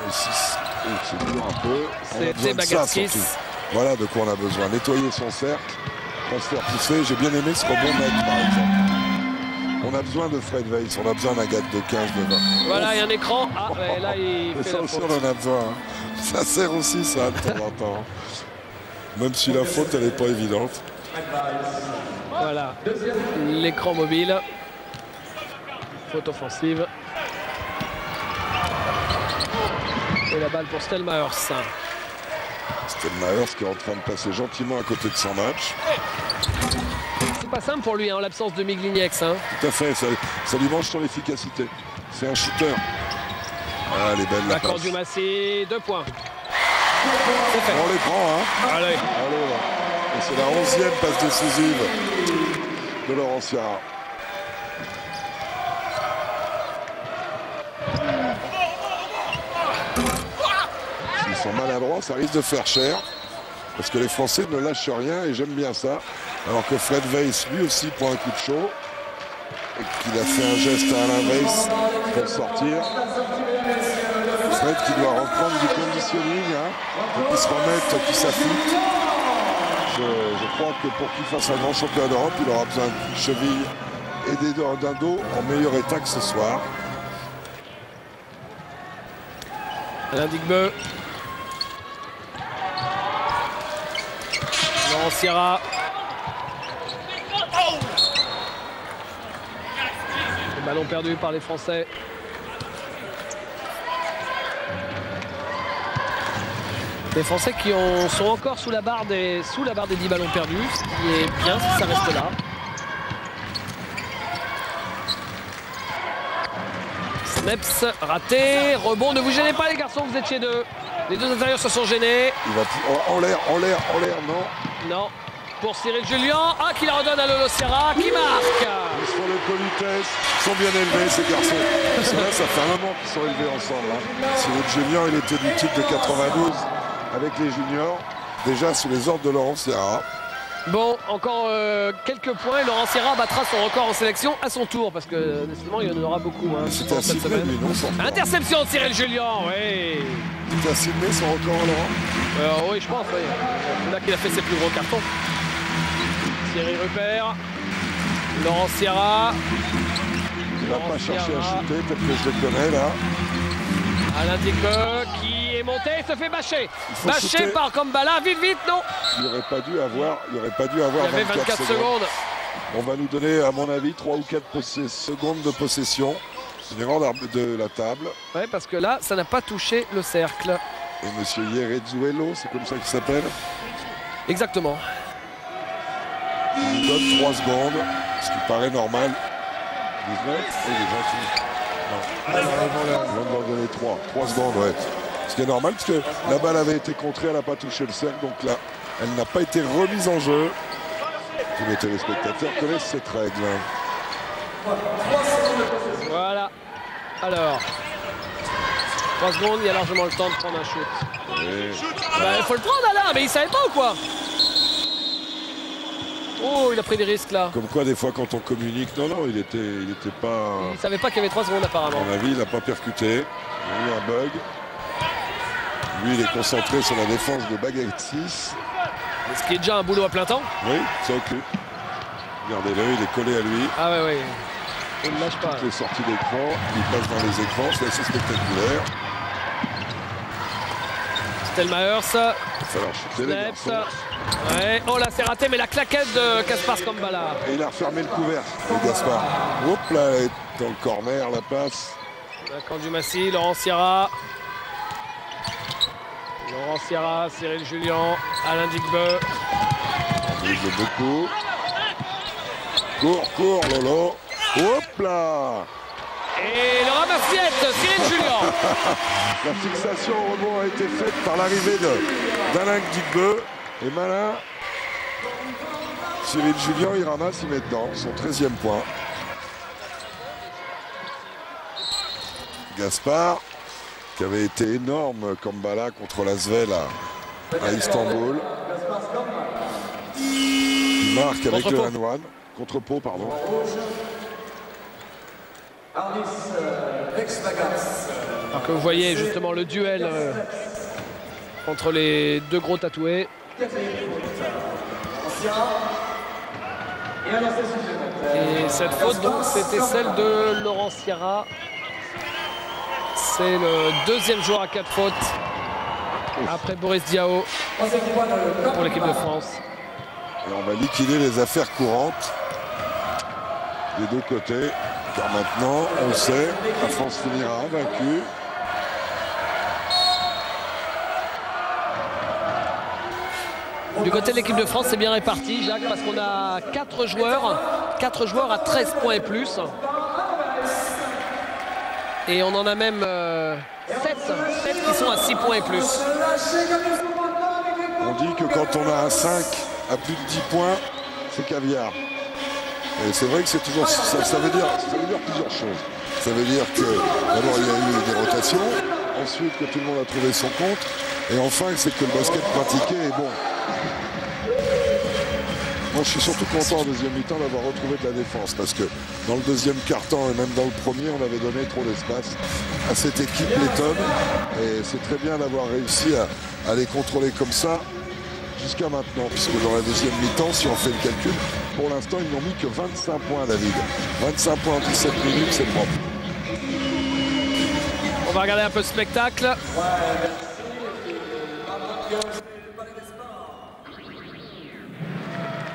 C'est dur un peu. On a besoin de ça, surtout. Voilà de quoi on a besoin. Nettoyer son cercle, pas se faire pousser. J'ai bien aimé ce rebond mec, par exemple. On a besoin de Fred Weiss, on a besoin d'un gars de 15, de 20. Voilà, il y a un écran. Ah, là, il fait ça la aussi, faute. on en a besoin. Ça sert aussi, ça, de temps en temps. Même si la faute, elle n'est pas évidente. Voilà, l'écran mobile. Faute offensive. Et la balle pour Stelmaers. Stelmaers qui est en train de passer gentiment à côté de son match. C'est pas simple pour lui, en l'absence de Miglinieks. Tout à fait, ça lui mange sur l'efficacité. C'est un shooter. Ah, elle est belle la passe. Candioumassi, 2 points. On les prend, hein. Allez. Allez, là. Et c'est la 11e passe décisive de Laurent Sierra. S'ils sont maladroits, ça risque de faire cher. Parce que les Français ne lâchent rien et j'aime bien ça. Alors que Fred Weiss, lui aussi, prend un coup de chaud. Et qu'il a fait un geste à Alain Weiss pour sortir. Fred qui doit reprendre du conditioning, hein, pour qu'il se remette, qu'il s'affûte. Je crois que pour qu'il fasse un grand championnat d'Europe, il aura besoin d'une cheville et d'un dos en meilleur état que ce soir. Alain Digbeu. Laurent Sierra. Le ballon perdu par les Français. Les Français qui sont encore sous la barre des 10 ballons perdus, ce qui est bien si ça reste là. Sneps raté, rebond, ne vous gênez pas les garçons, vous étiez deux. Les deux intérieurs se sont gênés. Il va en l'air, non. Non. Pour Cyril Julien, qui la redonne à Lolo Sierra, qui marque. Ils sont les politesses, ils sont bien élevés ces garçons. Là, ça fait un moment qu'ils sont élevés ensemble. Hein. Cyril Julien, il était du type de 92 avec les juniors, déjà sous les ordres de Laurent Sierra. Bon, encore quelques points et Laurent Sierra battra son record en sélection à son tour parce que décidément il y en aura beaucoup. Hein, c'était à Sydney, lui, non? Interception de Cyril Julien, oui. C'était à Sydney son record, Laurent? Oui, je pense, oui. C'est là qu'il a fait ses plus gros cartons. Thierry Rupert, Laurent Sierra. Il va pas chercher à shooter, peut-être que je le connais là. Alain Digbeu qui est monté, il se fait bâcher. Bâché par Kambala, vite, non. Il n'aurait pas dû avoir, il y avait 24 secondes. On va nous donner, à mon avis, 3 ou 4 secondes de possession. C'est une erreur de la table. Oui, parce que là, ça n'a pas touché le cercle. Et monsieur Yerezuelo, c'est comme ça qu'il s'appelle? Exactement. Il nous donne 3 secondes, ce qui paraît normal. 19 et les 28. Non. Ils vont donner 3 secondes, ouais. Ce qui est normal, parce que la balle avait été contrée, elle n'a pas touché le cercle, donc là, elle n'a pas été remise en jeu. Tous les téléspectateurs connaissent cette règle. Voilà. Alors, 3 secondes, il y a largement le temps de prendre un shoot. Il faut le prendre, Alain, mais il savait pas ou quoi? Oh, il a pris des risques là. Comme quoi, des fois, quand on communique, non, il était pas... Il savait pas qu'il y avait 3 secondes apparemment. À mon avis, il n'a pas percuté. Il y a eu un bug. Lui, il est concentré sur la défense de Baguette 6. Ce qui est déjà un boulot à plein temps. Oui, ça occupe. Regardez-le, il est collé à lui. Ah ouais. Il ne lâche pas. Toutes les sorties d'écran, il passe dans les écrans, c'est assez spectaculaire. Stelmaers. Il va falloir shooter les garçons. Ouais. Oh là, c'est raté, mais la claquette de Kaspar Kambala. Et il a refermé le couvercle, le Gaspard. Hop là, elle est dans le corner, la passe. Candioumassi, Laurent Sierra. Laurent Sierra, Cyril Julien, Alain Digbeu. Il joue beaucoup. Cours, Lolo. Hop là. Et le ramassiette, Cyril Julien. La fixation au rebond a été faite par l'arrivée d'Alain Digbeu. Et malin, Cyril Julien, il ramasse, il met dedans son 13e point. Gaspard, qui avait été énorme comme Bala contre l'Asvel à Istanbul. Il marque avec le N1, contre Pau, pardon. Alors que vous voyez justement le duel entre les deux gros tatoués. Et cette faute, donc, c'était celle de Laurent Sierra. C'est le 2e joueur à 4 fautes après Boris Diaw. pour l'équipe de France. Et on va liquider les affaires courantes des deux côtés. Car maintenant, on le sait, la France finira vaincue. Du côté de l'équipe de France, c'est bien réparti, Jacques, parce qu'on a 4 joueurs à 13 points et plus. Et on en a même 7 qui sont à 6 points et plus. On dit que quand on a un 5 à plus de 10 points, c'est caviar. Et c'est vrai que c'est toujours ça veut dire plusieurs choses. Ça veut dire que d'abord il y a eu des rotations, ensuite que tout le monde a trouvé son compte, et enfin c'est que le basket pratiqué est bon. Moi je suis surtout content en deuxième mi-temps d'avoir retrouvé de la défense, parce que dans le deuxième quart-temps et même dans le premier, on avait donné trop d'espace à cette équipe lettonne, et c'est très bien d'avoir réussi à les contrôler comme ça jusqu'à maintenant, puisque dans la deuxième mi-temps, si on fait le calcul, pour l'instant, ils n'ont mis que 25 points, David. 25 points en 17 minutes, c'est propre. On va regarder un peu de spectacle.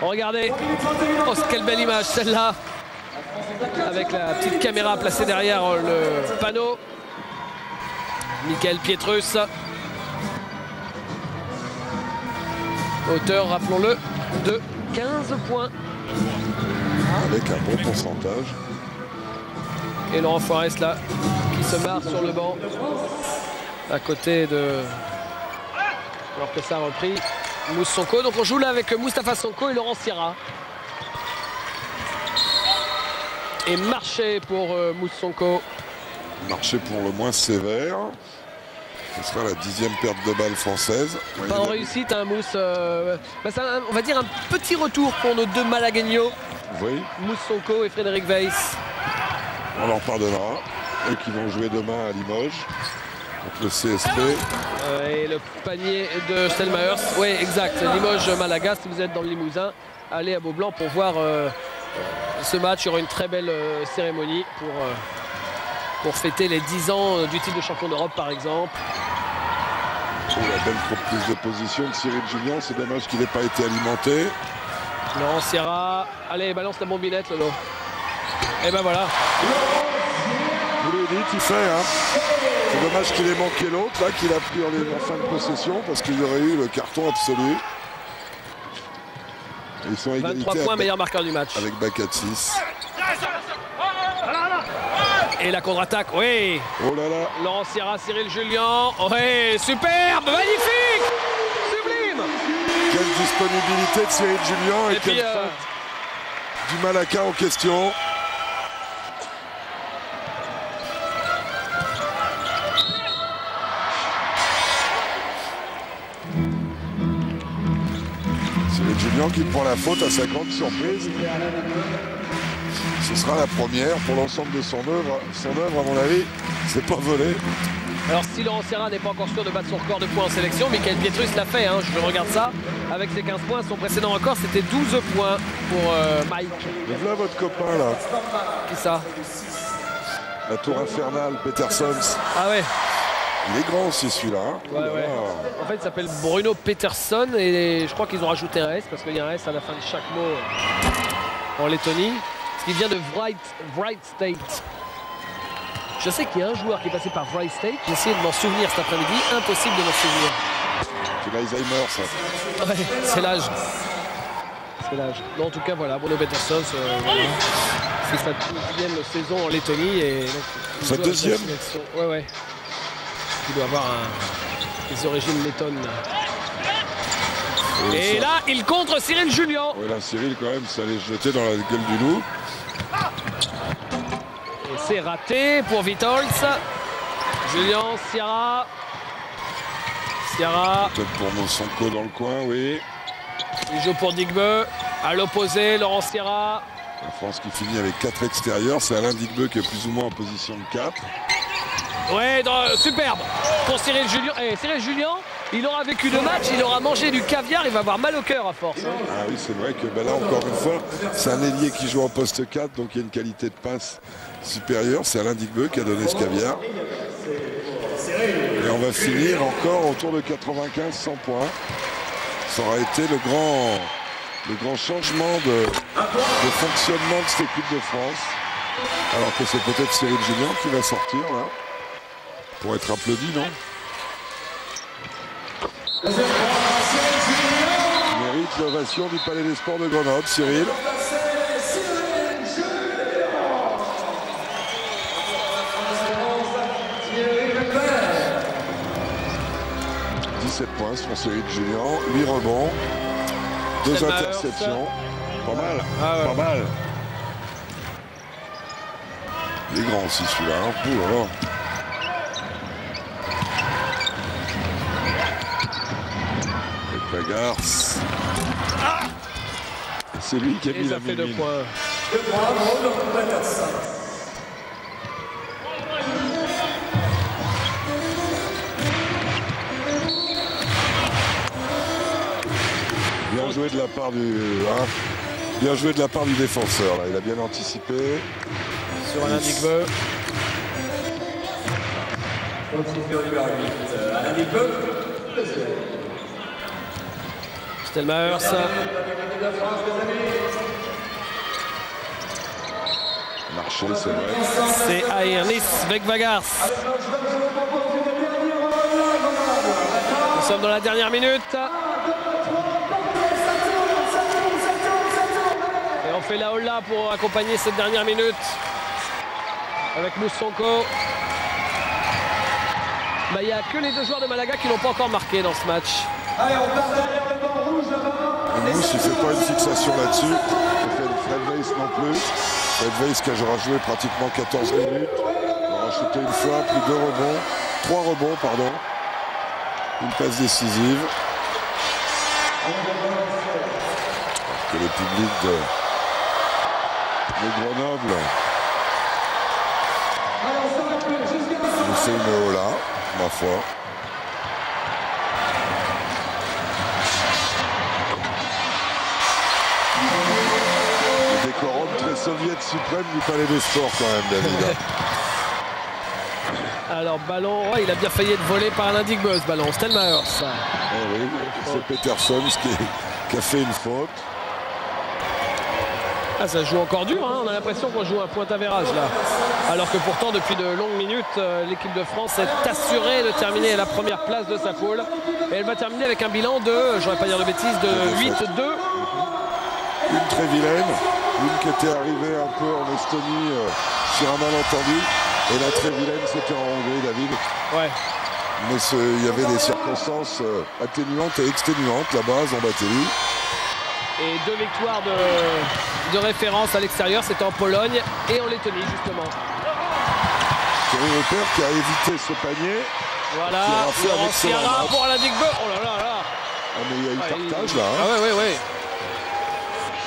Regardez, oh, quelle belle image celle-là, avec la petite caméra placée derrière le panneau. Michael Pietrus. Hauteur, rappelons-le, de 15 points. Avec un bon pourcentage. Et Laurent Forest là, qui se marre sur le banc, à côté de... Alors que ça a repris Moussa Sonko. Donc on joue là avec Moustapha Sonko et Laurent Sierra. Et marché pour Moussa Sonko. Marché pour le moins sévère. Ce sera la 10e perte de balle française. Pas en réussite, hein, Mousse. On va dire un petit retour pour nos deux Malagueños. Oui. Moussa Sonko et Frédéric Weiss. On leur pardonnera. Eux qui vont jouer demain à Limoges contre le CSP. Et le panier de Stelmaers. Oui, exact. Limoges-Malaga, si vous êtes dans le Limousin, allez à Beaublanc pour voir ce match. Il y aura une très belle cérémonie pour fêter les 10 ans du titre de champion d'Europe, par exemple. Oh, la belle prise de position de Cyril Julien. C'est dommage qu'il n'ait pas été alimenté. Laurent Sierra. Allez, balance la bombinette, Lolo. Et ben voilà. Vous le dites, il fait. Hein. C'est dommage qu'il ait manqué l'autre, là, qu'il a pris en fin de possession, parce qu'il y aurait eu le carton absolu. Ils sont à 23 points, meilleur marqueur du match. Avec Bakatsis. Et la contre-attaque, oui. Oh là là. Laurent Sierra, Cyril Julien. Oui, superbe, magnifique. Sublime. Quelle disponibilité de Cyril Julien et puis, quelle faute du Malaka en question. Cyril Julien qui prend la faute à sa grande surprise. Ce sera la première pour l'ensemble de son œuvre. Son œuvre, à mon avis, c'est pas volé. Alors si Laurent Sierra n'est pas encore sûr de battre son record de points en sélection, Michael Pietrus l'a fait, hein, je regarde ça. Avec ses 15 points, son précédent record c'était 12 points pour Mike. Mais voilà votre copain là. Qui ça? La tour infernale, Peterson. Ah ouais. Il est grand aussi celui-là. Hein. Ouais, ouais. En fait il s'appelle Bruno Peterson et je crois qu'ils ont rajouté un S parce qu'il y a un S à la fin de chaque mot en Lettonie. Parce qu'il vient de Wright State. Je sais qu'il y a un joueur qui est passé par Wright State. J'ai essayé de m'en souvenir cet après-midi. Impossible de m'en souvenir. C'est l'Alzheimer, ça. Ouais, c'est l'âge. C'est l'âge. Non, en tout cas, voilà, Bruno Peterson, c'est sa deuxième saison en Lettonie. Et donc, sa deuxième? Ouais, ouais. Il doit avoir des origines lettonnes. Et là, il contre Cyril Julien. Oui, là, Cyril, quand même, ça allait jeter dans la gueule du loup. Et c'est raté pour Vitholz. Julien, Sierra. Sierra. Peut-être pour Moussonko dans le coin, oui. Il joue pour Digbeu. À l'opposé, Laurent Sierra. La France qui finit avec 4 extérieurs. C'est Alain Digbeu qui est plus ou moins en position de 4. Ouais, superbe pour Cyril Julien. Et Cyril Julien, il aura vécu 2 matchs, il aura mangé du caviar, il va avoir mal au cœur à force. Ah oui, c'est vrai que là, encore une fois, c'est un ailier qui joue en poste 4, donc il y a une qualité de passe supérieure. C'est Alain Digbeu qui a donné ce caviar. Et Et on va finir encore autour de 95-100 points. Ça aura été le grand changement de fonctionnement de cette équipe de France. Alors que c'est peut-être Cyril Julien qui va sortir là. Pour être applaudi, non? Mérite l'ovation du Palais des Sports de Grenoble, Cyril. Points sur Cyril Julien, 8 rebonds, 2 interceptions. Pas mal, pas mal. Il est grand aussi celui-là. Hein. Et Pagarce. Ah, c'est lui qui a mis la fait 2 points. Bien joué de la part du, bien joué de la part du défenseur. Là. Il a bien anticipé. Sur Alain Digbeu. Stelmaiers. Marché, c'est vrai. C'est Aïrnis Vegvagars. Nous sommes dans la dernière minute. Et on fait la holla pour accompagner cette dernière minute avec Moussonko. Il n'y a que les 2 joueurs de Malaga qui n'ont pas encore marqué dans ce match. Mousse, il ne fait pas une fixation là-dessus. Il fait Fred Weiss non plus. Fred Weiss qui aura joué pratiquement 14 minutes. Il aura shooté une fois, plus 2 rebonds. 3 rebonds, pardon. Une passe décisive. Que le public de Grenoble nous fait une hola, ma foi. Le décorum très soviète suprême du Palais des Sports quand même, David. Alors ballon, ouais, il a bien failli être volé par Alain Digbeu ce ballon. Stelmaiers. Oui, c'est Peterson qui a fait une faute. Ah, ça joue encore dur, hein. On a l'impression qu'on joue un point avérage là. Alors que pourtant depuis de longues minutes, l'équipe de France est assurée de terminer à la première place de sa poule. Et elle va terminer avec un bilan de, j'aurais pas dire de bêtises, de 8-2. Une très vilaine, une qui était arrivée un peu en Estonie sur un malentendu. Et la très vilaine, c'était en Hongrie, David. Ouais. Mais il y avait des circonstances atténuantes et exténuantes là-bas, Zambatelli. Et 2 victoires de référence à l'extérieur, c'était en Pologne et en Lettonie justement. Thierry Rupert qui a évité ce panier. Voilà, Laurent pour Alain Digbeu. Oh là là là. Ah, mais il y a eu partage là. Hein. Ah ouais.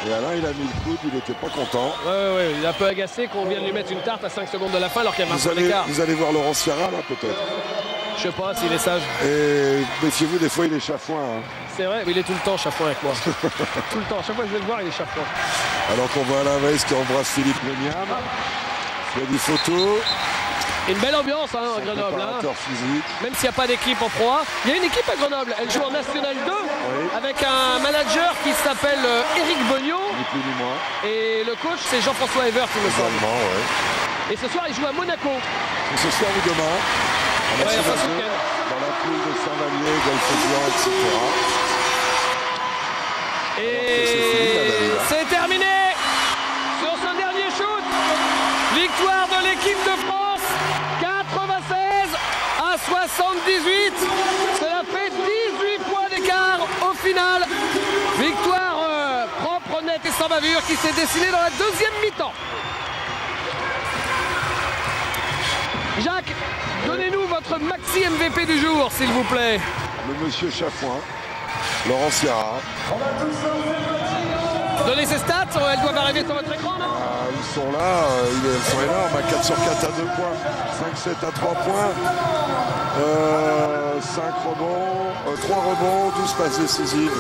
Et Alain, il a mis le coude, il n'était pas content. Ouais, il est un peu agacé qu'on vienne lui mettre une tarte à 5 secondes de la fin alors qu'il y avait un point d'écart. Vous allez voir Laurent Sierra là peut-être. Je sais pas s'il est sage. Et méfiez-vous, des fois il est chafouin. Hein. C'est vrai, mais il est tout le temps chafouin avec moi. Tout le temps, à chaque fois que je vais le voir, il est chafouin. Alors qu'on voit Alain Weiss qui embrasse Philippe Méniam. Il y a des photos. Une belle ambiance hein, à Grenoble. Hein. Même s'il n'y a pas d'équipe en Pro A. Il y a une équipe à Grenoble, elle joue en National 2 avec un manager qui s'appelle Éric Beugnot. Ni plus ni moins. Et le coach c'est Jean-François Evert, il me semble. Ouais. Et ce soir il joue à Monaco. Et ce soir ou demain, dans la poule de Saint-Vallier, Golfe-Blanc, etc. Et c'est terminé sur ce dernier shoot. Victoire de l'équipe de France, 96 à 78. Cela fait 18 points d'écart au final. Victoire propre, nette et sans bavure qui s'est dessinée dans la deuxième mi-temps. Jacques, donnez-nous votre maxi MVP du jour, s'il vous plaît. Le monsieur Chafouin, Laurent Sierra. Donnez ces stats, elles doivent arriver sur votre écran, non? Ils sont là, ils sont énormes, 4 sur 4 à 2 points, 5-7 à 3 points, 5 rebonds, 3 rebonds, 12 passes décisives,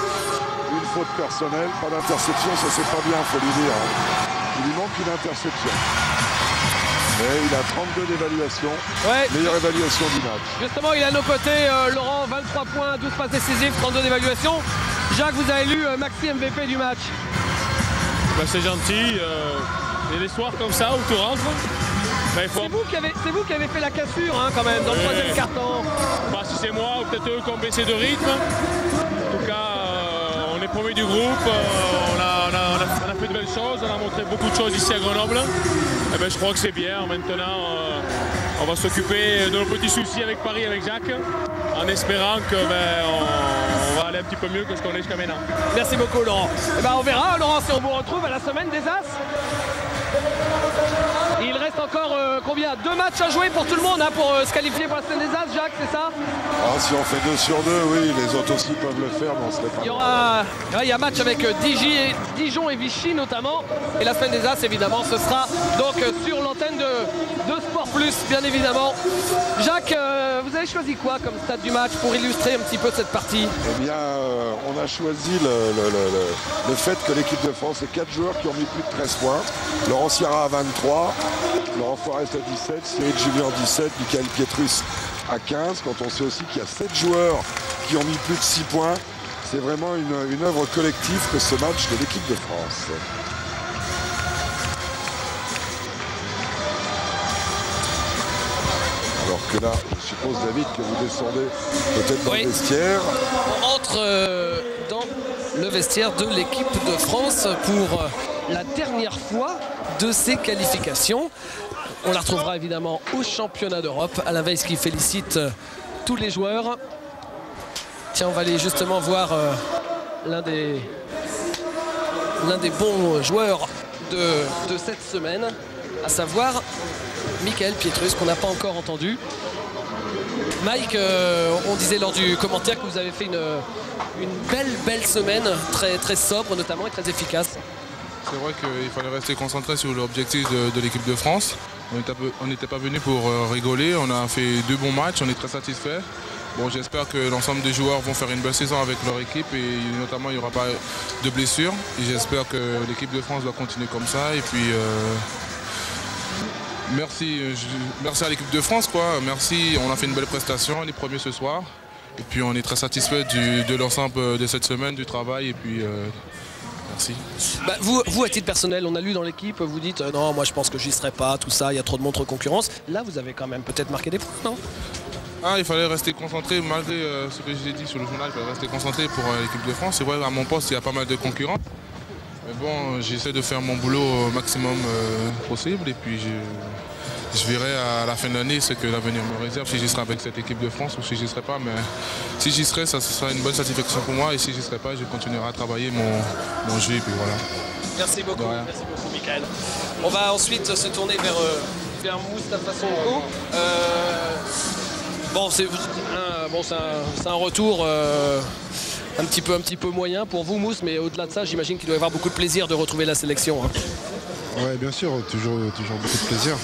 une faute personnelle, pas d'interception, ça c'est pas bien, faut lui dire. Hein. Il lui manque une interception. Mais il a 32 d'évaluation. Ouais. Meilleure évaluation du match. Justement, il est à nos côtés, Laurent, 23 points, 12 passes décisives, 32 d'évaluation. Jacques, vous avez lu Maxi MVP du match. Bah, c'est gentil. Il y a des soirs comme ça où tu rentres. Bah, C'est vous qui avez fait la cassure hein, quand même dans le troisième quart-temps. Bah, si c'est moi ou peut-être eux qui ont baissé de rythme. En tout cas, on est premier du groupe. On a fait de belles choses. On a montré beaucoup de choses ici à Grenoble. Et ben, je crois que c'est bien. Maintenant, on va s'occuper de nos petits soucis avec Paris, avec Jacques, en espérant que on va aller un petit peu mieux que ce qu'on est jusqu'à maintenant. Merci beaucoup, Laurent. Et ben, on verra, Laurent, si on vous retrouve à la semaine des As. Il reste encore combien? 2 matchs à jouer pour tout le monde hein, pour se qualifier pour la semaine des As, Jacques, c'est ça? Ah, si on fait 2 sur 2, oui, les autres aussi peuvent le faire, mais on serait pas. Il y a un match avec Dijon et Vichy notamment. Et la semaine des As, évidemment, ce sera donc sur l'antenne de Sport Plus, bien évidemment. Jacques, vous avez choisi quoi comme stade du match pour illustrer un petit peu cette partie? Eh bien, on a choisi le fait que l'équipe de France ait 4 joueurs qui ont mis plus de 13 points. Laurent Sierra à 23, Laurent Forest à 17, Cyril Julien à 17, Michael Pietrus à 15. Quand on sait aussi qu'il y a 7 joueurs qui ont mis plus de 6 points, c'est vraiment une œuvre collective que ce match de l'équipe de France. Alors que là, je suppose, David, que vous descendez peut-être dans le vestiaire. On rentre dans le vestiaire de l'équipe de France pour la dernière fois de ses qualifications. On la retrouvera évidemment au championnat d'Europe. Alain Weiss qui félicite tous les joueurs. Tiens, on va aller justement voir l'un des bons joueurs de cette semaine, à savoir Michael Pietrus, qu'on n'a pas encore entendu. Mike, on disait lors du commentaire que vous avez fait une belle semaine, très sobre notamment et très efficace. C'est vrai qu'il fallait rester concentré sur l'objectif de l'équipe de France. On n'était pas venu pour rigoler, on a fait 2 bons matchs, on est très satisfait. Bon, j'espère que l'ensemble des joueurs vont faire une belle saison avec leur équipe et notamment il n'y aura pas de blessures. Et j'espère que l'équipe de France va continuer comme ça. Et puis merci à l'équipe de France, quoi. Merci, on a fait une belle prestation, on est premiers ce soir. Et puis on est très satisfait de l'ensemble de cette semaine, du travail. Et puis merci. Bah, vous, à titre personnel, on a lu dans l'équipe, vous dites non, moi je pense que j'y serai pas, tout ça, il y a trop de montres concurrence. Là, vous avez quand même peut-être marqué des points, non? Ah, il fallait rester concentré, malgré ce que j'ai dit sur le journal, il fallait rester concentré pour l'équipe de France. C'est vrai, à mon poste, il y a pas mal de concurrents. Mais bon, j'essaie de faire mon boulot au maximum possible. Et puis, je verrai à la fin de l'année ce que l'avenir me réserve, si j'y serai avec cette équipe de France ou si j'y serai pas. Mais si j'y serai, ça sera une bonne satisfaction pour moi. Et si j'y serai pas, je continuerai à travailler mon jeu. Et puis voilà. Merci beaucoup, Michael. On va ensuite se tourner vers Moustapha Sonko. Bon, c'est un retour un petit peu moyen pour vous, Mousse, mais au-delà de ça, j'imagine qu'il doit y avoir beaucoup de plaisir de retrouver la sélection. Hein. Oui, bien sûr, toujours beaucoup de plaisir.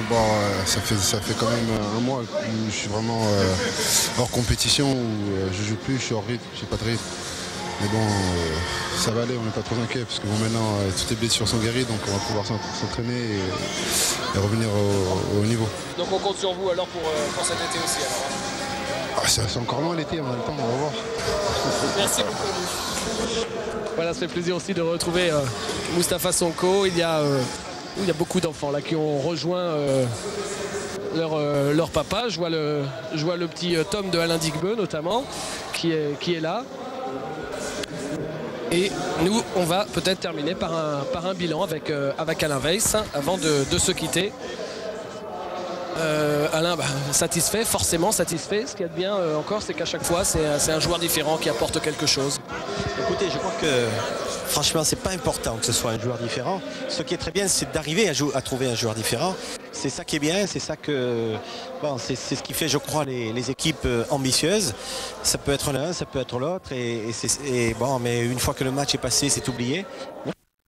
Bon, ça fait quand même un mois où je suis vraiment hors compétition, où je joue plus, je suis hors rythme, j'ai pas de rythme. Mais bon, ça va aller, on n'est pas trop inquiet, parce que bon, maintenant, toutes les blessures sont guéries, donc on va pouvoir s'entraîner et revenir au haut niveau. Donc on compte sur vous alors pour cet été aussi alors. C'est encore loin l'été, on a le temps, on va voir. Merci beaucoup. Voilà, ça fait plaisir aussi de retrouver Moustapha Sonko. Il y a beaucoup d'enfants là qui ont rejoint leur papa. Je vois le petit Tom de Alain Digbeu notamment qui est là. Et nous, on va peut-être terminer par un bilan avec Alain Weiss avant de se quitter. Alain, satisfait, forcément satisfait. Ce qu'il y a de bien encore, c'est qu'à chaque fois, c'est un joueur différent qui apporte quelque chose. Écoutez, je crois que franchement, c'est pas important que ce soit un joueur différent. Ce qui est très bien, c'est d'arriver à trouver un joueur différent. C'est ça qui est bien, c'est ça que... Bon, c'est ce qui fait, je crois, les équipes ambitieuses. Ça peut être l'un, ça peut être l'autre. Et bon, mais une fois que le match est passé, c'est oublié.